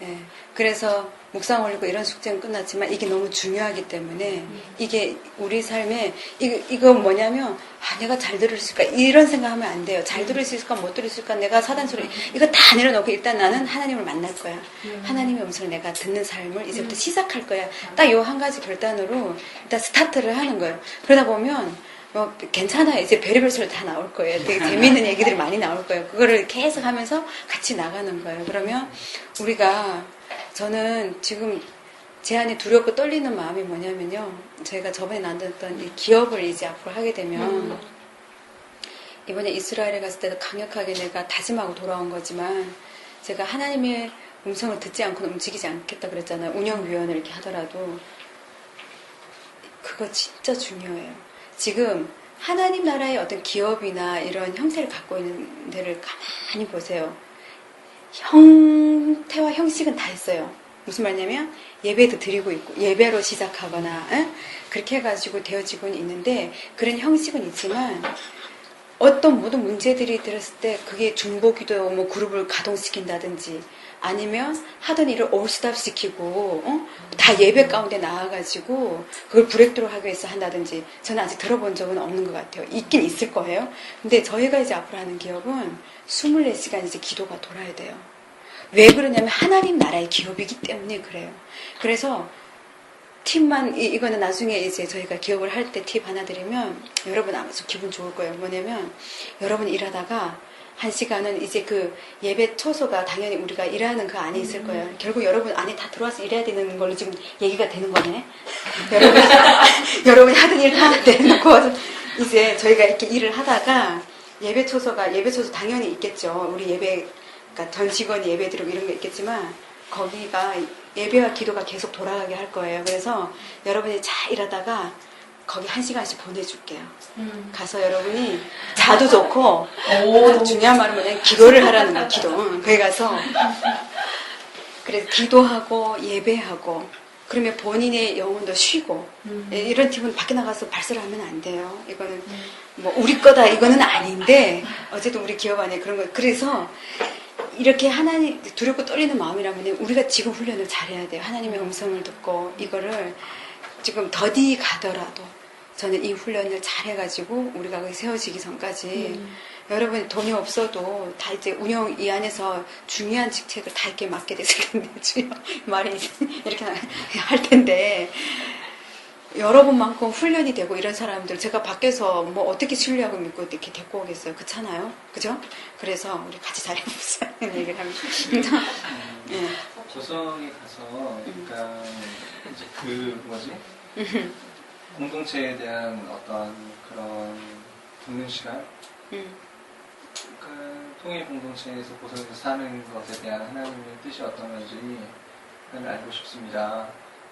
예. 그래서 묵상 올리고 이런 숙제는 끝났지만 이게 너무 중요하기 때문에 이게 우리 삶에 이거 뭐냐면 내가 잘 들을 수 있을까 이런 생각하면 안 돼요. 잘 들을 수 있을까 못 들을 수 있을까 내가 사단 소리 이거 다 내려놓고 일단 나는 하나님을 만날 거야. 하나님의 음성을 내가 듣는 삶을 이제부터 시작할 거야. 딱 요 한 가지 결단으로 일단 스타트를 하는 거예요. 그러다 보면 뭐 괜찮아요. 이제 별의별 소리 다 나올 거예요. 되게 재미있는 얘기들이 많이 나올 거예요. 그거를 계속 하면서 같이 나가는 거예요. 그러면 우리가 저는 지금 제 안에 두렵고 떨리는 마음이 뭐냐면요. 저희가 저번에 나눴던 이 기업을 이제 앞으로 하게 되면 이번에 이스라엘에 갔을 때도 강력하게 내가 다짐하고 돌아온 거지만 제가 하나님의 음성을 듣지 않고는 움직이지 않겠다 그랬잖아요. 운영위원을 이렇게 하더라도 그거 진짜 중요해요. 지금 하나님 나라의 어떤 기업이나 이런 형태를 갖고 있는 데를 가만히 보세요. 형태와 형식은 다 있어요. 무슨 말이냐면 예배도 드리고 있고 예배로 시작하거나 그렇게 해가지고 되어지고는 있는데 그런 형식은 있지만 어떤 모든 문제들이 들었을 때 그게 중보기도 뭐 그룹을 가동시킨다든지 아니면 하던 일을 올스탑 시키고 다 예배 가운데 나와가지고 그걸 브레이크로 하기 위해서 한다든지 저는 아직 들어본 적은 없는 것 같아요. 있긴 있을 거예요. 근데 저희가 이제 앞으로 하는 기업은 24시간 이제 기도가 돌아야 돼요. 왜 그러냐면 하나님 나라의 기업이기 때문에 그래요. 그래서 팁만 이거는 나중에 이제 저희가 기업을 할 때 팁 하나 드리면 여러분 아주 기분 좋을 거예요. 뭐냐면 여러분 일하다가 1시간은 이제 그 예배 초소가 당연히 우리가 일하는 그 안에 있을 거예요. 결국 여러분 안에 다 들어와서 일해야 되는 걸로 지금 얘기가 되는 거네. 여러분이 하던 일 다 내놓고 이제 저희가 이렇게 일을 하다가 예배 초소 당연히 있겠죠. 우리 예배, 그러니까 전 직원이 예배 드리고 이런 게 있겠지만 거기가 예배와 기도가 계속 돌아가게 할 거예요. 그래서 여러분이 잘 일하다가 거기 1시간씩 보내줄게요. 가서 여러분이 자도 좋고 중요한 말은 뭐냐면 기도를 하라는 거야. 기도. 거기 가서 그래서 기도하고 예배하고 그러면 본인의 영혼도 쉬고 이런 팁은 밖에 나가서 발설을 하면 안 돼요. 이거는 뭐 우리 거다 이거는 아닌데 어쨌든 우리 기업 안에 그런 거. 그래서 이렇게 하나님 두렵고 떨리는 마음이라면 우리가 지금 훈련을 잘해야 돼요. 하나님의 음성을 듣고 이거를 지금 더디 가더라도 저는 이 훈련을 잘해가지고 우리가 거기 세워지기 전까지 여러분이 돈이 없어도 다 이제 운영 이 안에서 중요한 직책을 다 이렇게 맡게 됐을 텐데 주요 말이 이렇게 할 텐데 여러분만큼 훈련이 되고 이런 사람들 제가 밖에서 뭐 어떻게 신뢰하고 믿고 이렇게 데리고 오겠어요. 그렇잖아요. 그죠? 그래서 우리 같이 잘해보자 이런 얘기를 하면 네.
고성에 가서 그러니까 이제 그 뭐지 공동체에 대한 어떤 그런 듣는 시간 그러니까 통일 공동체에서 고성에서 사는 것에 대한 하나님의 뜻이 어떤 건지 알고 싶습니다.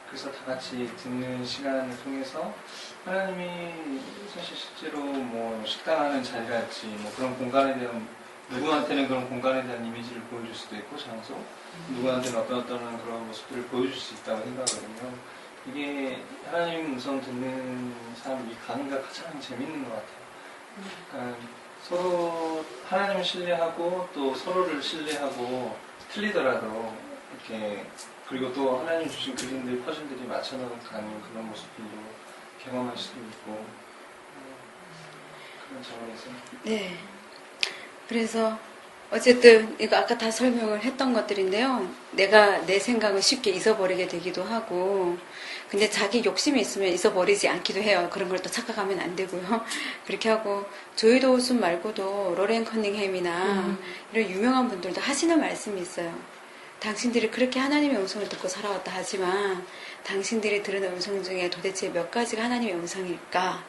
그래서 다 같이 듣는 시간을 통해서 하나님이 사실 실제로 뭐 식당하는 자리랄지 뭐 그런 공간에 대한 누구한테는 그런 공간에 대한 이미지를 보여줄 수도 있고 장소 누구한테는 어떤 그런 모습들을 보여줄 수 있다고 생각하거든요. 이게 하나님 음성 듣는 사람 이 강의가 가장 재밌는 것 같아요. 그러니까 서로 하나님을 신뢰하고 또 서로를 신뢰하고 틀리더라도 이렇게 그리고 또 하나님 주신 그림들, 퍼즐들이 맞춰가는 그런 모습들도 경험할 수도 있고 그런 차원에서
네. 그래서 어쨌든 이거 아까 다 설명을 했던 것들인데요. 내가 내 생각을 쉽게 잊어버리게 되기도 하고 근데 자기 욕심이 있으면 잊어버리지 않기도 해요. 그런 걸 또 착각하면 안 되고요. 그렇게 하고 조이 도우슨 말고도 로렌 커닝햄이나 이런 유명한 분들도 하시는 말씀이 있어요. 당신들이 그렇게 하나님의 음성을 듣고 살아왔다 하지만 당신들이 들은 음성 중에 도대체 몇 가지가 하나님의 음성일까?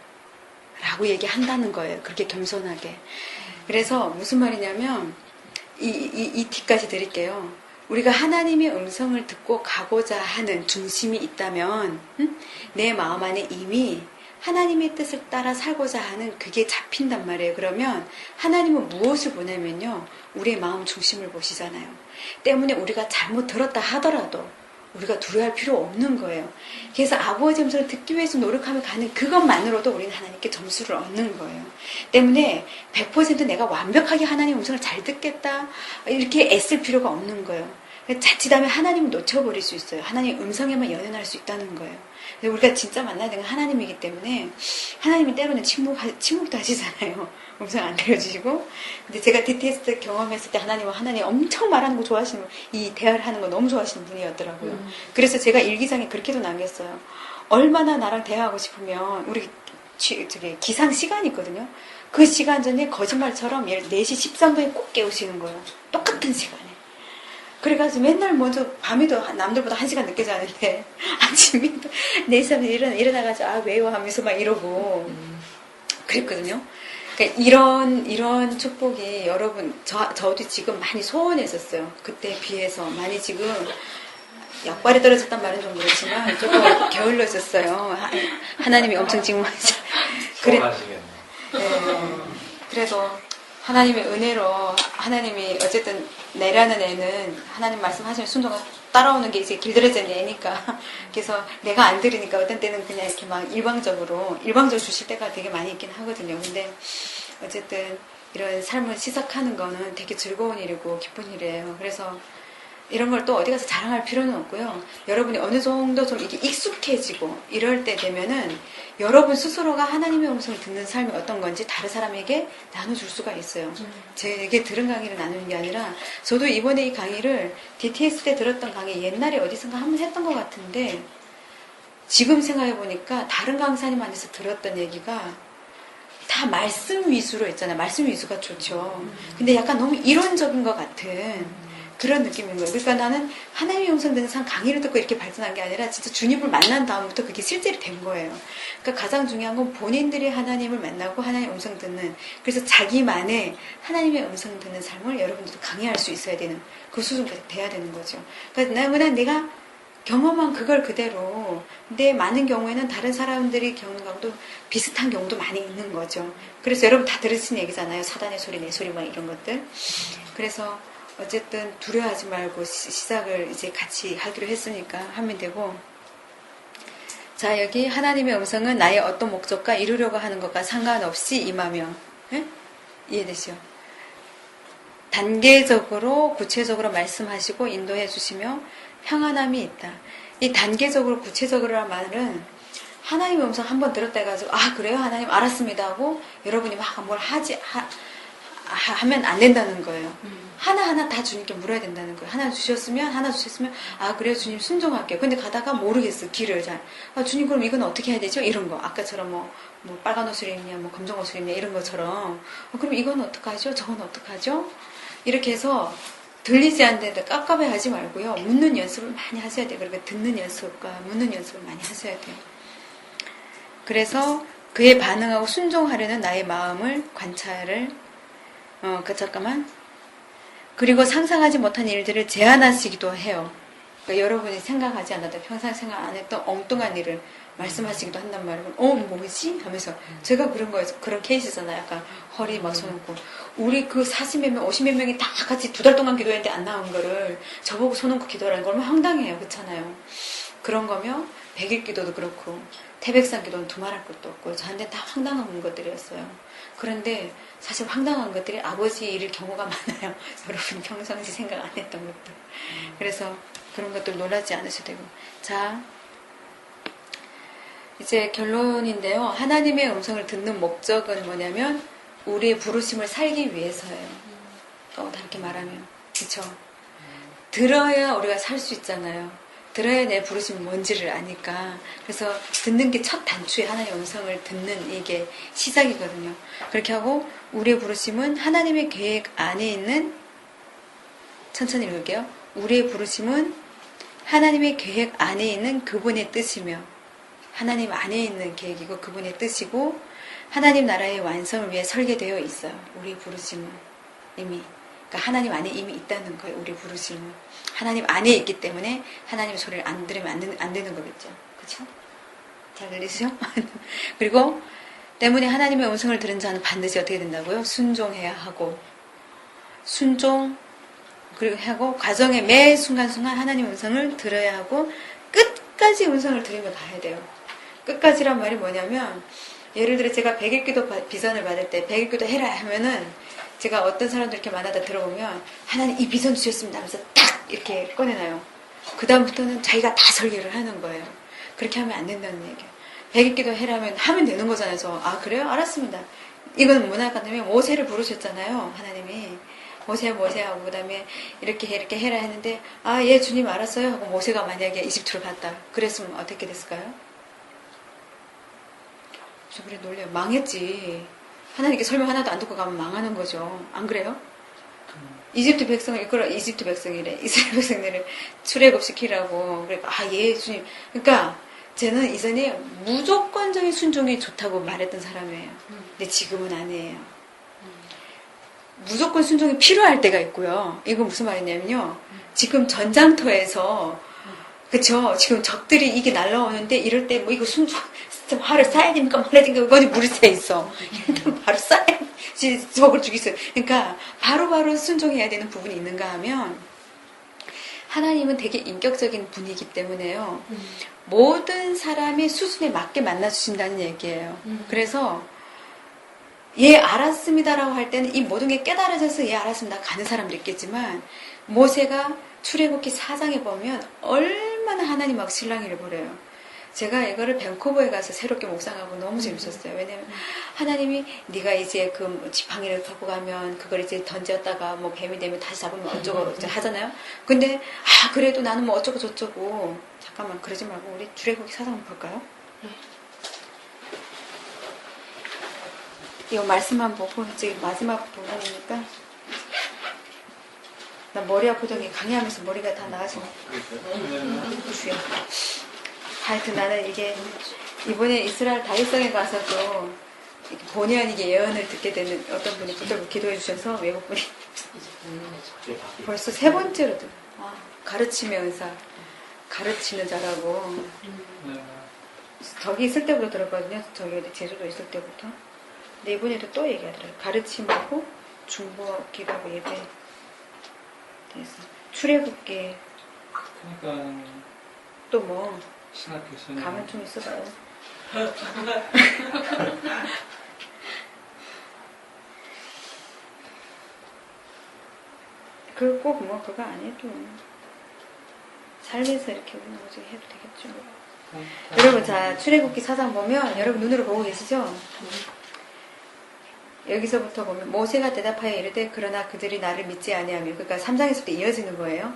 라고 얘기한다는 거예요. 그렇게 겸손하게. 그래서 무슨 말이냐면 이 팁까지 드릴게요. 우리가 하나님의 음성을 듣고 가고자 하는 중심이 있다면 내 마음 안에 이미 하나님의 뜻을 따라 살고자 하는 그게 잡힌단 말이에요. 그러면 하나님은 무엇을 보냐면요. 우리의 마음 중심을 보시잖아요. 때문에 우리가 잘못 들었다 하더라도 우리가 두려워할 필요 없는 거예요. 그래서 아버지의 음성을 듣기 위해서 노력하며 가는 그것만으로도 우리는 하나님께 점수를 얻는 거예요. 때문에 100% 내가 완벽하게 하나님의 음성을 잘 듣겠다 이렇게 애쓸 필요가 없는 거예요. 자칫하면 하나님을 놓쳐버릴 수 있어요. 하나님의 음성에만 연연할 수 있다는 거예요. 그래서 우리가 진짜 만나야 되는 건 하나님이기 때문에 하나님이 때로는 침묵도 하시잖아요. 음성 안 들려주시고. 근데 제가 DTS 때 경험했을 때 하나님은 엄청 말하는 거 좋아하시는 이 대화를 하는 거 너무 좋아하시는 분이었더라고요. 그래서 제가 일기장에 그렇게도 남겼어요. 얼마나 나랑 대화하고 싶으면 우리 기상 시간이 있거든요. 그 시간 전에 거짓말처럼 4시 13분에 꼭 깨우시는 거예요. 똑같은 시간에. 그래가지고 맨날 먼저 밤에도 남들보다 1시간 늦게 자는데 아침에 4시에 일어나가지고 왜요 하면서 막 이러고 그랬거든요. 그러니까 이런 축복이 여러분 저도 지금 많이 소원했었어요. 그때 비해서 많이 지금 약발이 떨어졌단 말은 좀 그렇지만 조금 게을러졌어요. 하나님이 엄청 지금
소원하시겠네.
네. 그래도 하나님의 은혜로 하나님이 어쨌든 내라는 애는 하나님 말씀하시면 순종하고 따라오는 게 이제 길들여진 애니까 그래서 내가 안 들으니까 어떤 때는 그냥 이렇게 막 일방적으로 주실 때가 되게 많이 있긴 하거든요. 근데 어쨌든 이런 삶을 시작하는 거는 되게 즐거운 일이고 기쁜 일이에요. 그래서 이런 걸 또 어디 가서 자랑할 필요는 없고요. 여러분이 어느 정도 좀 이게 익숙해지고 이럴 때 되면은 여러분 스스로가 하나님의 음성을 듣는 삶이 어떤 건지 다른 사람에게 나눠줄 수가 있어요. 제게 들은 강의를 나누는 게 아니라 저도 이번에 이 강의를 DTS 때 들었던 강의 옛날에 어디선가 한번 했던 것 같은데 지금 생각해보니까 다른 강사님 안에서 들었던 얘기가 다 말씀 위주로 있잖아요. 말씀 위주가 좋죠. 근데 약간 너무 이론적인 것 같은 그런 느낌인 거예요. 그러니까 나는 하나님의 음성 듣는 사람 강의를 듣고 이렇게 발전한 게 아니라 진짜 주님을 만난 다음부터 그게 실제로 된 거예요. 그러니까 가장 중요한 건 본인들이 하나님을 만나고 하나님의 음성 듣는 그래서 자기만의 하나님의 음성 듣는 삶을 여러분들도 강의할 수 있어야 되는 그 수준까지 돼야 되는 거죠. 그러니까 내가 경험한 그걸 그대로 근데 많은 경우에는 다른 사람들이 겪는 것도 비슷한 경우도 많이 있는 거죠. 그래서 여러분 다 들으신 얘기잖아요. 사단의 소리, 내 소리 막 이런 것들. 그래서 어쨌든 두려워하지 말고 시작을 이제 같이 하기로 했으니까 하면 되고 자 여기 하나님의 음성은 나의 어떤 목적과 이루려고 하는 것과 상관없이 임하며 네? 이해되시죠? 단계적으로 구체적으로 말씀하시고 인도해 주시며 평안함이 있다. 이 단계적으로 구체적으로란 말은 하나님의 음성 한번 들었다 해가지고 그래요 하나님 알았습니다 하고 여러분이 막 뭘 하면 안 된다는 거예요. 하나하나 다 주님께 물어야 된다는 거예요. 하나 주셨으면 그래요 주님 순종할게요. 근데 가다가 모르겠어 길을 잘. 주님 그럼 이건 어떻게 해야 되죠? 이런 거 아까처럼 뭐 빨간 옷을 입냐 뭐 검정 옷을 입냐 이런 것처럼 그럼 이건 어떡하죠? 저건 어떡하죠? 이렇게 해서 들리지 않는데 깝깝해하지 말고요. 묻는 연습을 많이 하셔야 돼요. 그러니까 듣는 연습과 묻는 연습을 많이 하셔야 돼요. 그래서 그에 반응하고 순종하려는 나의 마음을 관찰을 그리고 상상하지 못한 일들을 제안하시기도 해요. 그러니까 여러분이 생각하지 않았다 평생 생각 안 했던 엉뚱한 일을 말씀하시기도 한단 말이에요. 뭐지? 하면서 제가 그런 케이스잖아요. 약간 허리 막 손 얹고 우리 그 40몇 명, 50몇 명이 다 같이 2달 동안 기도했는데 안 나온 거를 저보고 손 얹고 기도하는 거 얼마나 황당해요. 그렇잖아요. 그런 거며 100일 기도도 그렇고 태백산 기도는 두말할 것도 없고 저한테 다 황당한 것들이었어요. 그런데 사실 황당한 것들이 아버지 일일 경우가 많아요. 여러분 평상시 생각 안 했던 것들. 그래서 그런 것들 놀라지 않으셔도 되고. 자, 이제 결론인데요. 하나님의 음성을 듣는 목적은 뭐냐면 우리의 부르심을 살기 위해서예요. 다르게 말하면. 그쵸? 들어야 우리가 살 수 있잖아요. 들어야 내 부르심이 뭔지를 아니까. 그래서 듣는 게 첫 단추에 하나님의 음성을 듣는 이게 시작이거든요. 그렇게 하고 우리의 부르심은 하나님의 계획 안에 있는 천천히 읽을게요. 우리의 부르심은 하나님의 계획 안에 있는 그분의 뜻이며 하나님 안에 있는 계획이고 그분의 뜻이고 하나님 나라의 완성을 위해 설계되어 있어요. 우리의 부르심은 이미 그러니까 하나님 안에 이미 있다는 거예요. 우리 부르심은 하나님 안에 있기 때문에 하나님의 소리를 안 들으면 안 되는 거겠죠. 그렇죠? 잘 들리시죠? 그리고 때문에 하나님의 음성을 들은 자는 반드시 어떻게 된다고요? 순종해야 하고 순종 그리고 하고 과정의 매 순간순간 하나님의 음성을 들어야 하고 끝까지 음성을 들으며 가야 돼요. 끝까지란 말이 뭐냐면 예를 들어 제가 100일 기도 비전을 받을 때 100일 기도 해라 하면은 제가 어떤 사람들 이렇게 만나다 들어보면 하나님 이 비전 주셨습니다 하면서 딱 이렇게 꺼내놔요. 그 다음부터는 자기가 다 설계를 하는 거예요. 그렇게 하면 안 된다는 얘기예요. 100일 기도 해라면 하면 되는 거잖아요. 그래서 아 그래요? 알았습니다. 이건 뭐냐 하면 모세를 부르셨잖아요. 하나님이 모세하고 그 다음에 이렇게 해라 했는데 아 예 주님 알았어요 하고 모세가 만약에 이집트로 갔다 그랬으면 어떻게 됐을까요? 저 그래 놀래요. 망했지. 하나님께 설명 하나도 안 듣고 가면 망하는 거죠. 안 그래요? 이집트 백성을 이끌어 이집트 백성이래. 이스라엘 백성들을 출애굽시키라고. 그러니까 아 예 주님. 그러니까 저는 이전에 무조건적인 순종이 좋다고 말했던 사람이에요. 근데 지금은 아니에요. 무조건 순종이 필요할 때가 있고요. 이건 무슨 말이냐면요. 지금 전장터에서 그쵸? 지금 적들이 이게 날라오는데 이럴 때 뭐 이거 순종 화를 쏴야 됩니까 말아야 됩니까 그거지 물이 새 있어. 일단 바로 쏴야지 적을 죽이세요. 그러니까 바로바로 순종해야 되는 부분이 있는가 하면 하나님은 되게 인격적인 분이기 때문에요. 모든 사람의 수준에 맞게 만나주신다는 얘기예요. 그래서 예 알았습니다라고 할 때는 이 모든 게 깨달아져서 예 알았습니다 가는 사람도 있겠지만 모세가 출애굽기 4장에 보면 얼마나 하나님하고 실랑이를 벌여요. 제가 이거를 밴쿠버에 가서 새롭게 묵상하고 너무 재밌었어요. 왜냐면 하나님이 네가 이제 그 지팡이를 갖고 가면 그걸 이제 던졌다가 뭐 뱀이 되면 다시 잡으면 어쩌고 이제 하잖아요. 근데 아 그래도 나는 뭐 어쩌고 저쩌고 잠깐만 그러지 말고 우리 출애굽기 4장 볼까요? 이 말씀만 보고 이제 마지막 부분이니까 나 머리 아프더니 강의하면서 머리가 다 나가지네. 주여. 하여튼 나는 이게 이번에 이스라엘 다윗성에 가서도 본의 아니게 예언을 듣게 되는 어떤 분이 붙들고 기도해 주셔서 외국분이 벌써 3번째로 아, 가르침의 은사 가르치는 자라고 저기 있을 때부터 들었거든요. 저기 어디 제주도 있을 때부터. 근데 이번에도 또 얘기하더라고요. 가르침하고 중보 기도하고 예배 돼서 출애굽기
그러니까
또 뭐
신학교에서는
가만 좀 있어봐요. 그거 꼭 뭐 그거 아니어도 삶에서 이렇게 우리는 오직 해도 되겠죠. 여러분 자 출애굽기 4장 보면 여러분 눈으로 보고 계시죠? 여기서부터 보면 모세가 대답하여 이르되 그러나 그들이 나를 믿지 아니하며 그러니까 3장에서부터 이어지는 거예요.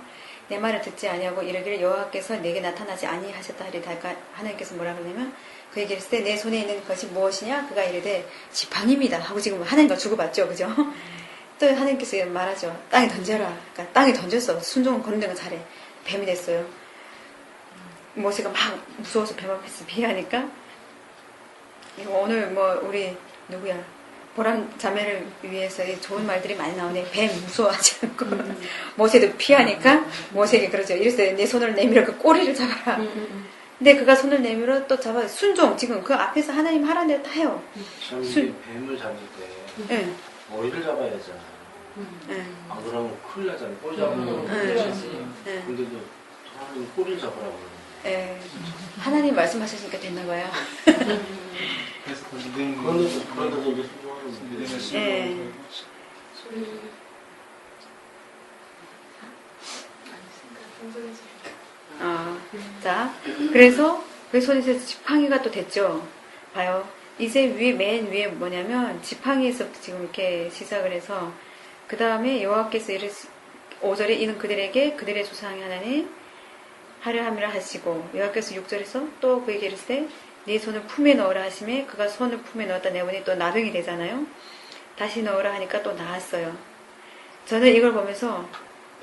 내 말을 듣지 아니하고 이르기를 여호와께서 내게 나타나지 아니하셨다 하리다. 하나님께서 뭐라 그러냐면 그에게 이르시되 내 손에 있는 것이 무엇이냐? 그가 이르되 지팡이입니다 하고 지금 하나님과 주고받죠. 그죠? 또 하나님께서 말하죠. 땅에 던져라. 그러니까 땅에 던졌어. 순종은 걷는 거 잘해. 뱀이 됐어요. 모세가 막 무서워서 뱀 앞에서 피하니까 오늘 뭐 우리 누구야? 보람 자매를 위해서 좋은 말들이 많이 나오네. 뱀 무서워하지 않고 모세도 피하니까 모세에게 그러죠. 이랬어요. 내 손을 내밀어 그 꼬리를 잡아라. 근데 그가 손을 내밀어 또 잡아 순종. 지금 그 앞에서 하나님 하라는 대로 다 해요.
뱀을 잡을 때
네.
머리를 잡아야 되잖아.
네.
안 그러면 큰일 나잖아. 꼬리 잡으면 큰일 나지. 근데도 하나님 꼬리를 잡으라고 그러는데.
네. 하나님 말씀하셨으니까 됐나 봐요.
그래서 그 믿음
그런데도 이제 순종하는
믿음의
네.
순종을
자, 그래서 그 손에서 지팡이가 또 됐죠. 봐요. 이제 맨 위에 뭐냐면 지팡이에서 지금 이렇게 시작을 해서 그 다음에 여호와께서 5절에 이는 그들에게 그들의 조상이 하나님 하려 함이라 하시고 여호와께서 6절에서 또 그에게 이르시되 네 손을 품에 넣으라 하시매 그가 손을 품에 넣었다 내보니 또 나병이 되잖아요. 다시 넣으라 하니까 또 나았어요. 저는 이걸 보면서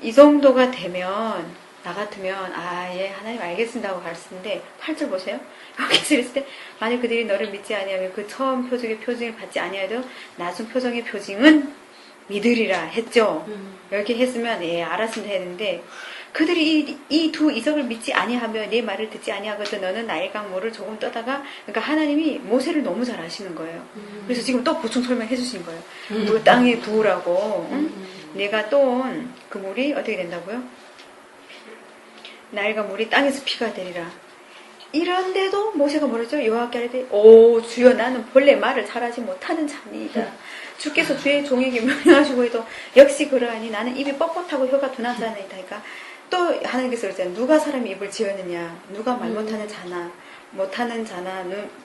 이 정도가 되면 나 같으면 예 하나님 알겠습니다 하고 가르치는데 8절 보세요. 여기서 이랬을 때 만약 그들이 너를 믿지 아니하면 그 처음 표적의 표징을 받지 아니하여도 나중 표정의 표징은 믿으리라 했죠. 이렇게 했으면 알았습니다 했는데 그들이 이 두 이적을 믿지 아니하며 내 말을 듣지 아니하거든 너는 나일 강물을 조금 떠다가 그러니까 하나님이 모세를 너무 잘 아시는 거예요. 그래서 지금 또 보충 설명해 주신 거예요. 물 땅에 부으라고 내가 떠온 그 물이 어떻게 된다고요? 나일강 물이 땅에서 피가 되리라. 이런데도 모세가 뭐랬죠? 여호와께 아뢰되 오 주여 나는 본래 말을 잘하지 못하는 자니이다. 주께서 주의 종에게 명령하시고 해도 역시 그러하니 나는 입이 뻣뻣하고 혀가 둔한 자니이다. 그러니까 또 하나님께서 그랬잖아요. 누가 사람이 입을 지었느냐? 누가 말 못하는 자나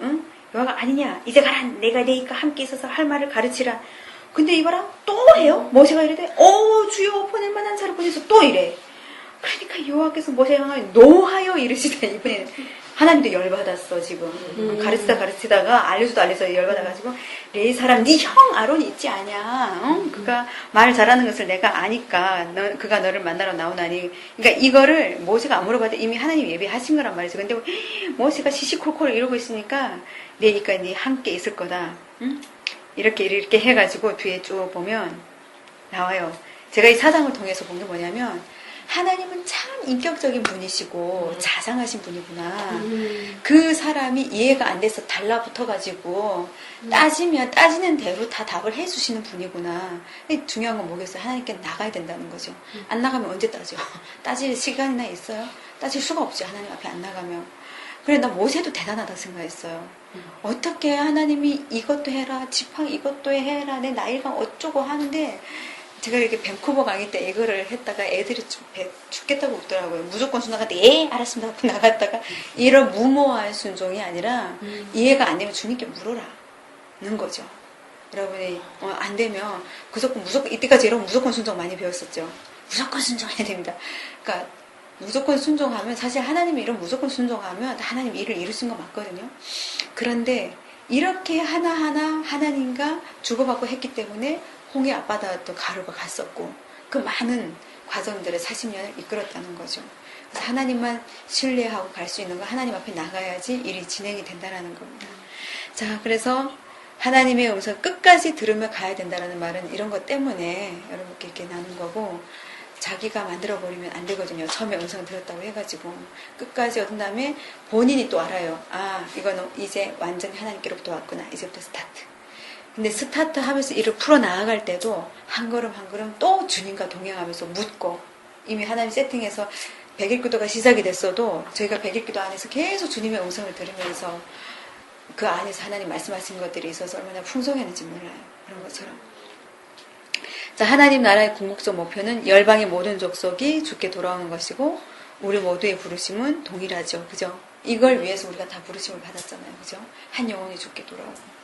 응? 여호와가 아니냐? 이제 가라. 내가 네가 함께 있어서 할 말을 가르치라. 근데 이거랑 또 해요? 모세가 이래대 오 주여 보낼 만한 자를 보내서 또 이래. 그러니까 여호와께서 모세를 향하여 노하여 이르시다. 이번에는 하나님도 열받았어 지금. 가르치다가 알려주다 열받아가지고 내 사람 네 형 아론이 있지 않냐. 응? 그가 말 잘하는 것을 내가 아니까 그가 너를 만나러 나오나니. 그러니까 이거를 모세가 안 물어봐도 이미 하나님 예배하신 거란 말이죠. 근데 모세가 시시콜콜 이러고 있으니까 내니까 네 함께 있을 거다. 응? 이렇게 해가지고 뒤에 쭉 보면 나와요. 제가 이 사장을 통해서 본 게 뭐냐면 하나님은 참 인격적인 분이시고 자상하신 분이구나. 그 사람이 이해가 안 돼서 달라붙어가지고 따지는 대로 다 답을 해주시는 분이구나. 중요한 건 뭐겠어요? 하나님께 나가야 된다는 거죠. 안 나가면 언제 따져? 따질 시간이나 있어요? 따질 수가 없죠. 하나님 앞에 안 나가면. 그래 나 모세도 대단하다 생각했어요. 어떻게 하나님이 이것도 해라, 지팡이 이것도 해라, 내 나일강 어쩌고 하는데 제가 이렇게 밴쿠버 강의 때 이거를 했다가 애들이 죽겠다고 웃더라고요. 무조건 순종한테 알았습니다 하고 나갔다가 이런 무모한 순종이 아니라 이해가 안 되면 주님께 물어라는 거죠. 여러분이 안 되면 무조건 이때까지 여러분 무조건 순종 많이 배웠었죠. 무조건 순종해야 됩니다. 그러니까 무조건 순종하면 사실 하나님이 이런 무조건 순종하면 하나님 일을 이루신 거 맞거든요. 그런데 이렇게 하나하나 하나님과 주고받고 했기 때문에 홍해 앞바다도 가루가 갔었고 그 많은 과정들을 40년을 이끌었다는 거죠. 그래서 하나님만 신뢰하고 갈 수 있는 건 하나님 앞에 나가야지 일이 진행이 된다는 겁니다. 자, 그래서 하나님의 음성을 끝까지 들으며 가야 된다는 말은 이런 것 때문에 여러분께 이렇게 나눈 거고 자기가 만들어버리면 안 되거든요. 처음에 음성 들었다고 해가지고 끝까지 얻은 다음에 본인이 또 알아요. 이거는 이제 완전히 하나님께로부터 왔구나. 이제부터 스타트. 근데 스타트 하면서 일을 풀어나갈 때도 한 걸음 한 걸음 또 주님과 동행하면서 묻고 이미 하나님 세팅해서 100일 기도가 시작이 됐어도 저희가 100일 기도 안에서 계속 주님의 음성을 들으면서 그 안에서 하나님 말씀하신 것들이 있어서 얼마나 풍성했는지 몰라요. 그런 것처럼. 자, 하나님 나라의 궁극적 목표는 열방의 모든 족속이 주께 돌아오는 것이고 우리 모두의 부르심은 동일하죠. 그죠? 이걸 위해서 우리가 다 부르심을 받았잖아요. 그죠? 한 영혼이 주께 돌아오고.